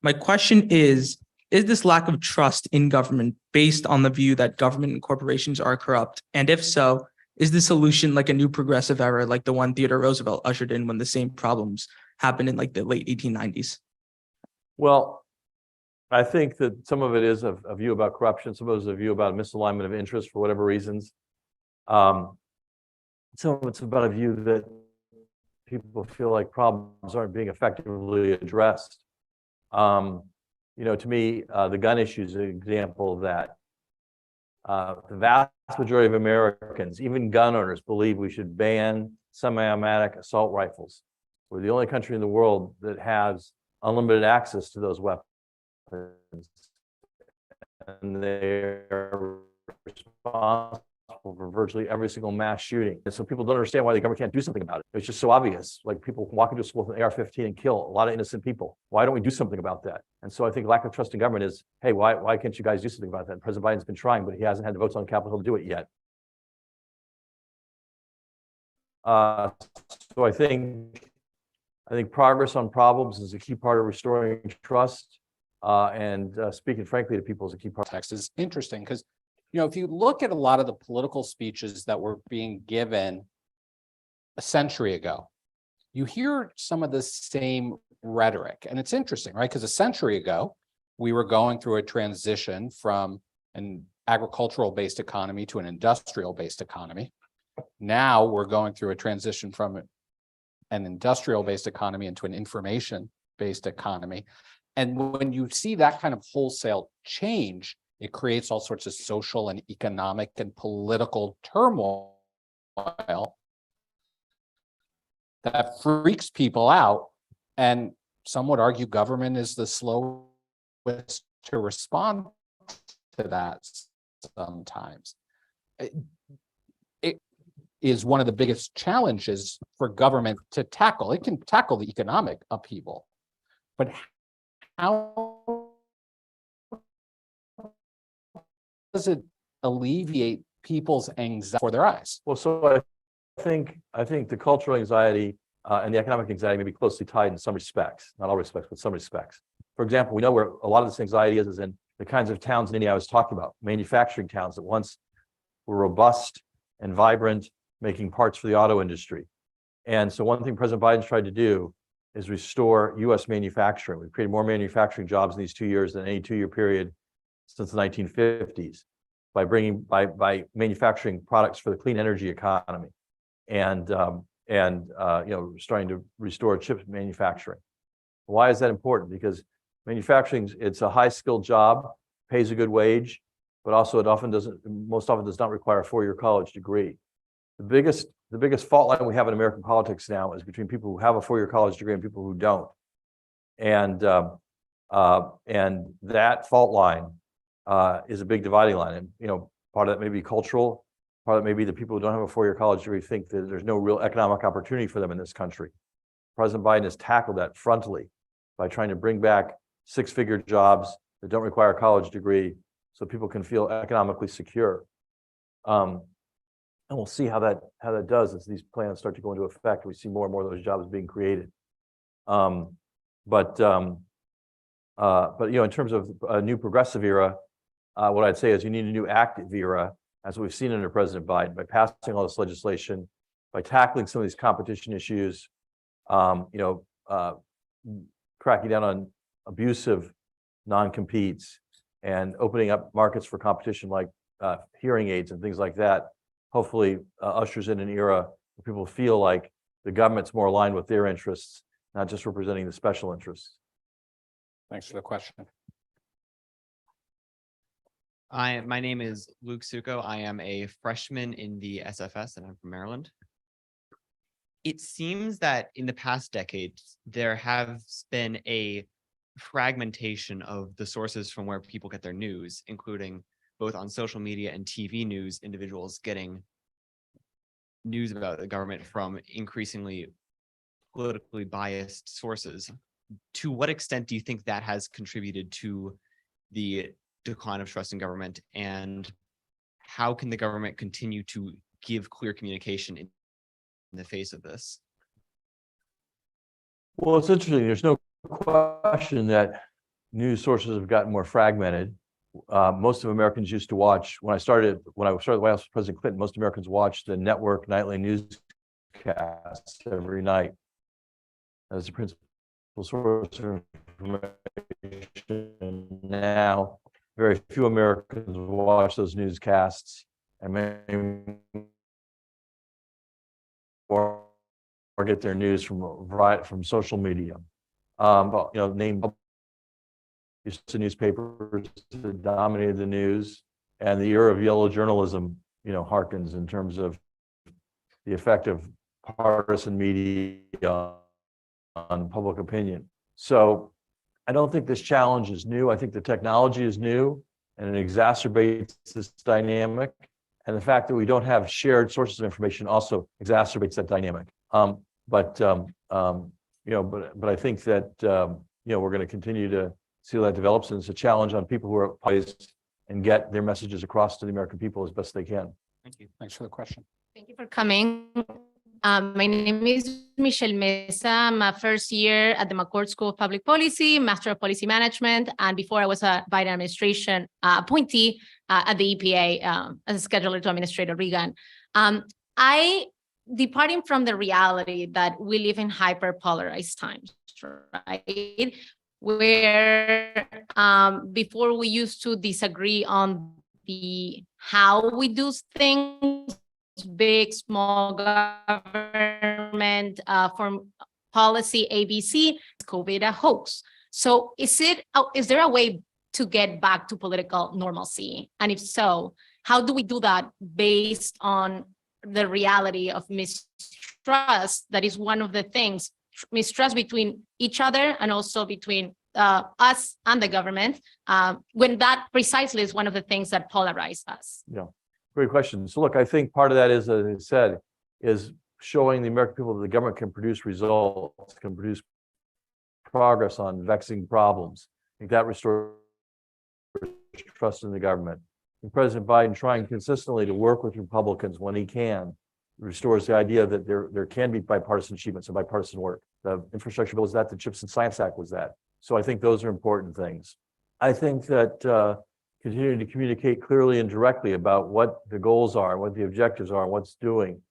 My question is this lack of trust in government based on the view that government and corporations are corrupt? And if so, is the solution like a new progressive era, like the one Theodore Roosevelt ushered in when the same problems happened in like the late 1890s? Well, I think that some of it is a view about corruption, some of it is a view about misalignment of interest for whatever reasons. Some of it's about a view that people feel like problems aren't being effectively addressed. To me, the gun issue is an example of that. The vast majority of Americans, even gun owners, believe we should ban semi-automatic assault rifles. We're the only country in the world that has unlimited access to those weapons. And they're responsible for virtually every single mass shooting. And so people don't understand why the government can't do something about it. It's just so obvious. Like people walk into a school with an AR-15 and kill a lot of innocent people. Why don't we do something about that? And so I think lack of trust in government is, hey, why can't you guys do something about that? And President Biden's been trying, but he hasn't had the votes on Capitol Hill to do it yet. So I think progress on problems is a key part of restoring trust. And speaking frankly to people is a key part. Text is interesting because, if you look at a lot of the political speeches that were being given a century ago, you hear some of the same rhetoric. And it's interesting, right? Because a century ago, we were going through a transition from an agricultural-based economy to an industrial-based economy. Now we're going through a transition from an industrial-based economy into an information-based economy. And when you see that kind of wholesale change, it creates all sorts of social and economic and political turmoil that freaks people out. And some would argue government is the slowest to respond to that sometimes. It is one of the biggest challenges for government to tackle. It can tackle the economic upheaval, but how does it alleviate people's anxiety for their eyes? Well, so I think the cultural anxiety and the economic anxiety may be closely tied in some respects, not all respects, but some respects. For example, we know where a lot of this anxiety is in the kinds of towns in India I was talking about, manufacturing towns that once were robust and vibrant, making parts for the auto industry. And so one thing President Biden's tried to do is restore U.S. manufacturing. We've created more manufacturing jobs in these 2 years than any 2-year period since the 1950s by manufacturing products for the clean energy economy and starting to restore chip manufacturing. Why is that important? Because manufacturing, it's a high skilled job, pays a good wage, but also most often does not require a 4-year college degree. The biggest fault line we have in American politics now is between people who have a 4-year college degree and people who don't. And that fault line is a big dividing line. And part of that may be cultural, part of that may be the people who don't have a 4-year college degree think that there's no real economic opportunity for them in this country. President Biden has tackled that frontally by trying to bring back 6-figure jobs that don't require a college degree so people can feel economically secure. And we'll see how that does as these plans start to go into effect. We see more and more of those jobs being created. But in terms of a new progressive era, what I'd say is you need a new active era, as we've seen under President Biden, by passing all this legislation, by tackling some of these competition issues, cracking down on abusive non-competes and opening up markets for competition like hearing aids and things like that. Hopefully ushers in an era where people feel like the government's more aligned with their interests, not just representing the special interests. Thanks for the question. My name is Luke Suko. I am a freshman in the SFS and I'm from Maryland. It seems that in the past decades, there has been a fragmentation of the sources from where people get their news, including both on social media and TV news, individuals getting news about the government from increasingly politically biased sources. To what extent do you think that has contributed to the decline of trust in government, and how can the government continue to give clear communication in the face of this? Well, it's interesting. There's no question that news sources have gotten more fragmented. Most of Americans used to watch, when I started the White House with President Clinton, most Americans watched the network nightly newscasts every night as the principal source of information now. Very few Americans watch those newscasts, and many or get their news from social media. Name used to newspapers that dominated the news, and the era of yellow journalism, harkens in terms of the effect of partisan media on public opinion. So I don't think this challenge is new. I think the technology is new, and it exacerbates this dynamic. And the fact that we don't have shared sources of information also exacerbates that dynamic. But I think that we're going to continue to see how that develops, and it's a challenge on people who are poised and get their messages across to the American people as best they can. Thank you. Thanks for the question. Thank you for coming. My name is Michelle Mesa. I'm a first year at the McCourt School of Public Policy, Master of Policy Management. And before I was a Biden administration appointee at the EPA as a scheduler to Administrator Regan. Departing from the reality that we live in hyper-polarized times, right? Where before we used to disagree on how we do things, big, small government, from policy ABC, COVID a hoax. So is there a way to get back to political normalcy? And if so, how do we do that based on the reality of mistrust? That is one of the things, mistrust between each other and also between us and the government, when that precisely is one of the things that polarize us. Yeah, great question. So look, I think part of that is, as I said, is showing the American people that the government can produce results, can produce progress on vexing problems. I think that restores trust in the government. And President Biden trying consistently to work with Republicans when he can restores the idea that there can be bipartisan achievements and bipartisan work. The infrastructure bill is that, the CHIPS and Science Act was that. So I think those are important things. I think that continuing to communicate clearly and directly about what the goals are, what the objectives are, and what's doing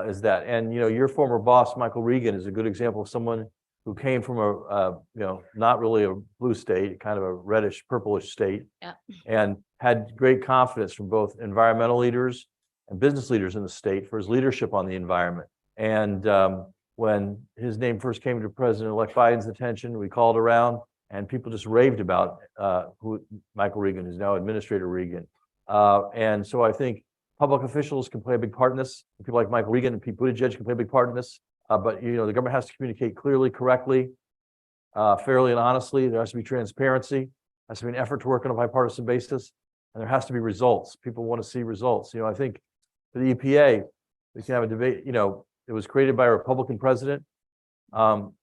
is that. And your former boss, Michael Regan, is a good example of someone who came from a not really a blue state, kind of a reddish, purplish state, and had great confidence from both environmental leaders and business leaders in the state for his leadership on the environment. And when his name first came to President-elect Biden's attention, we called around and people just raved about who Michael Regan, who's now Administrator Regan. And so I think public officials can play a big part in this. People like Michael Regan and Pete Buttigieg can play a big part in this. But the government has to communicate clearly, correctly, fairly, and honestly. There has to be transparency. There has to be an effort to work on a bipartisan basis, and there has to be results. People want to see results. I think for the EPA, we can have a debate. It was created by a Republican president. Times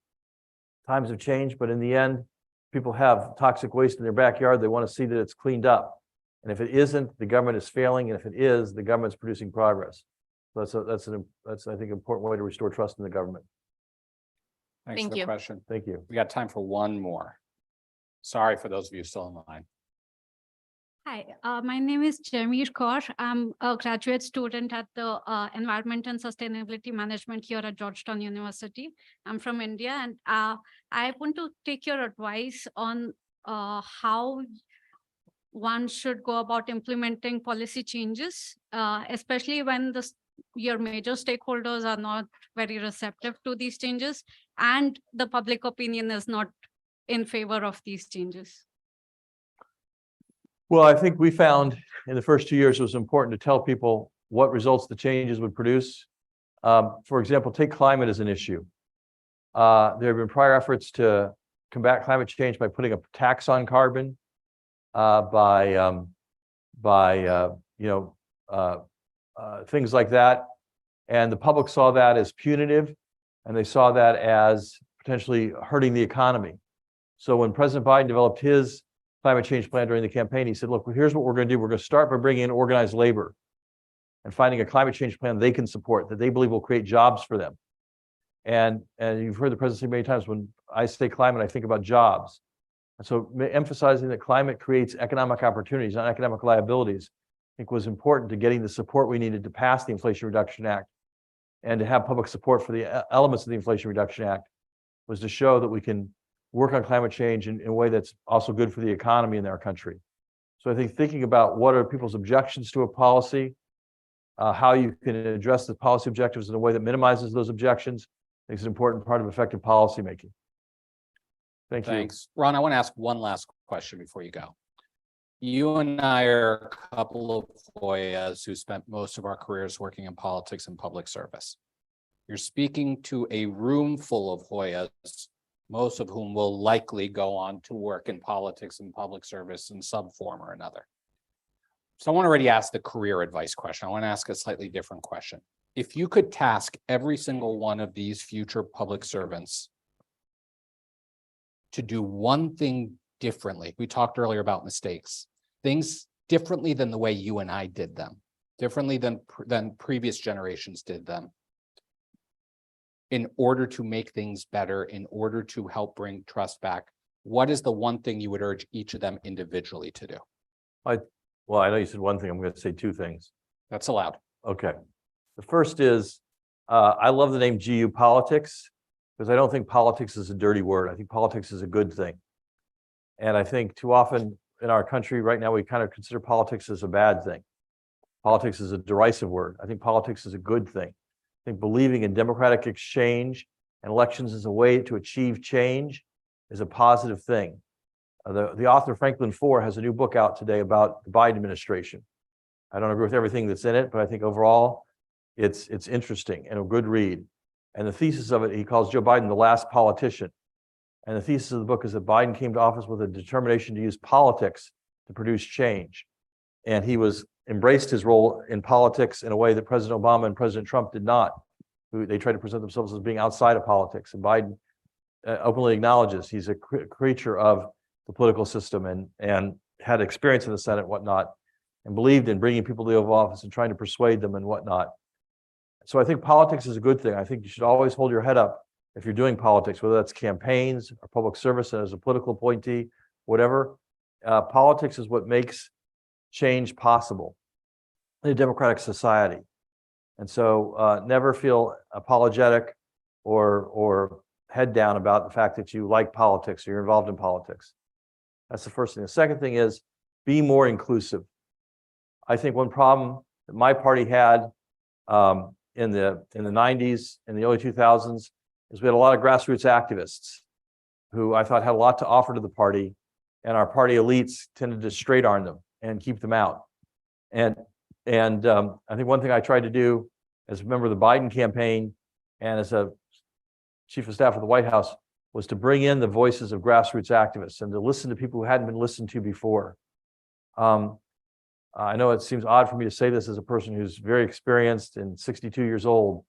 have changed, but in the end, people have toxic waste in their backyard. They want to see that it's cleaned up. And if it isn't, the government is failing. And if it is, the government's producing progress. So that's I think, an important way to restore trust in the government. Thanks for the question. Thank you. We got time for one more. Sorry for those of you still in line. Hi, my name is Jamir Kaur. I'm a graduate student at the Environment and Sustainability Management here at Georgetown University. I'm from India, and I want to take your advice on how one should go about implementing policy changes, especially when your major stakeholders are not very receptive to these changes and the public opinion is not in favor of these changes. Well, I think we found in the first 2 years it was important to tell people what results the changes would produce. For example, take climate as an issue. There have been prior efforts to combat climate change by putting a tax on carbon, things like that. And the public saw that as punitive, and they saw that as potentially hurting the economy. So when President Biden developed his climate change plan during the campaign, he said, look, here's what we're going to do. We're going to start by bringing in organized labor and finding a climate change plan they can support, that they believe will create jobs for them. And you've heard the president say many times, when I say climate, I think about jobs. And so emphasizing that climate creates economic opportunities, not economic liabilities, I think was important to getting the support we needed to pass the Inflation Reduction Act and to have public support for the elements of the Inflation Reduction Act, was to show that we can work on climate change in a way that's also good for the economy in our country. So I think thinking about what are people's objections to a policy, how you can address the policy objectives in a way that minimizes those objections, I think is an important part of effective policymaking. Thank you. Thanks. Ron, I want to ask one last question before you go. You and I are a couple of Hoyas who spent most of our careers working in politics and public service. You're speaking to a room full of Hoyas, most of whom will likely go on to work in politics and public service in some form or another. Someone already asked the career advice question. I want to ask a slightly different question. If you could task every single one of these future public servants to do one thing differently, we talked earlier about mistakes, things differently than the way you and I did them, differently than previous generations did them, in order to make things better, in order to help bring trust back, what is the one thing you would urge each of them individually to do? Well, I know you said one thing. I'm going to say two things. That's allowed. Okay. The first is, I love the name GU Politics because I don't think politics is a dirty word. I think politics is a good thing. And I think too often in our country right now, we kind of consider politics as a bad thing. Politics is a derisive word. I think politics is a good thing. I think believing in democratic exchange and elections as a way to achieve change is a positive thing. The author Franklin Foer has a new book out today about the Biden administration. I don't agree with everything that's in it, but I think overall it's interesting and a good read. And the thesis of it, he calls Joe Biden the last politician. And the thesis of the book is that Biden came to office with a determination to use politics to produce change. And he embraced his role in politics in a way that President Obama and President Trump did not. They tried to present themselves as being outside of politics. And Biden openly acknowledges he's a creature of the political system and had experience in the Senate and whatnot, and believed in bringing people to the Oval Office and trying to persuade them and whatnot. So I think politics is a good thing. I think you should always hold your head up if you're doing politics, whether that's campaigns or public service as a political appointee, whatever. Politics is what makes change possible in a democratic society. And so never feel apologetic or head down about the fact that you like politics or you're involved in politics. That's the first thing. The second thing is be more inclusive. I think one problem that my party had in the 90s and the early 2000s is we had a lot of grassroots activists who I thought had a lot to offer to the party, and our party elites tended to straight arm them and keep them out. And I think one thing I tried to do as a member of the Biden campaign and as a chief of staff of the White House was to bring in the voices of grassroots activists and to listen to people who hadn't been listened to before. I know it seems odd for me to say this as a person who's very experienced and 62 years old,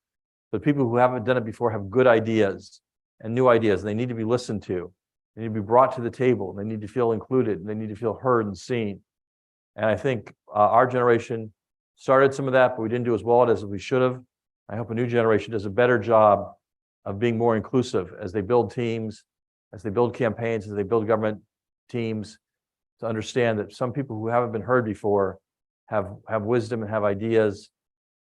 but people who haven't done it before have good ideas and new ideas. And they need to be listened to. They need to be brought to the table. And they need to feel included. And they need to feel heard and seen. And I think our generation started some of that, but we didn't do as well as we should have. I hope a new generation does a better job of being more inclusive as they build teams, as they build campaigns, as they build government teams, to understand that some people who haven't been heard before have wisdom and have ideas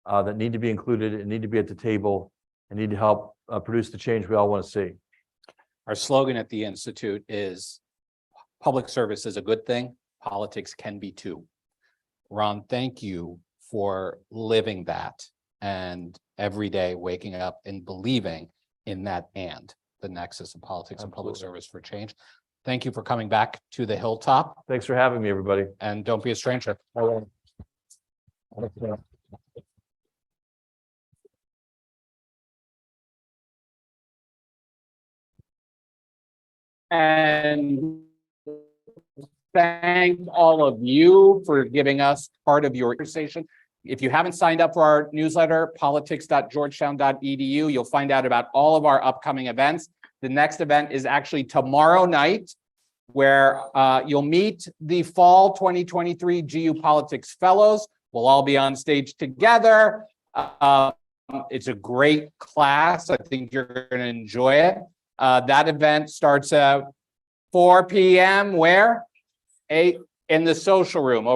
that need to be included and need to be at the table and need to help produce the change we all want to see. Our slogan at the Institute is public service is a good thing, politics can be too. Ron, thank you for living that and every day waking up and believing in that and the nexus of politics and public service for change. Thank you for coming back to the hilltop. Thanks for having me, everybody. And don't be a stranger. And thank all of you for giving us part of your conversation. If you haven't signed up for our newsletter, politics.georgetown.edu, you'll find out about all of our upcoming events. The next event is actually tomorrow night, where you'll meet the fall 2023 GU Politics Fellows. We'll all be on stage together. It's a great class. I think you're going to enjoy it. That event starts at 4 p.m. where? In the social room over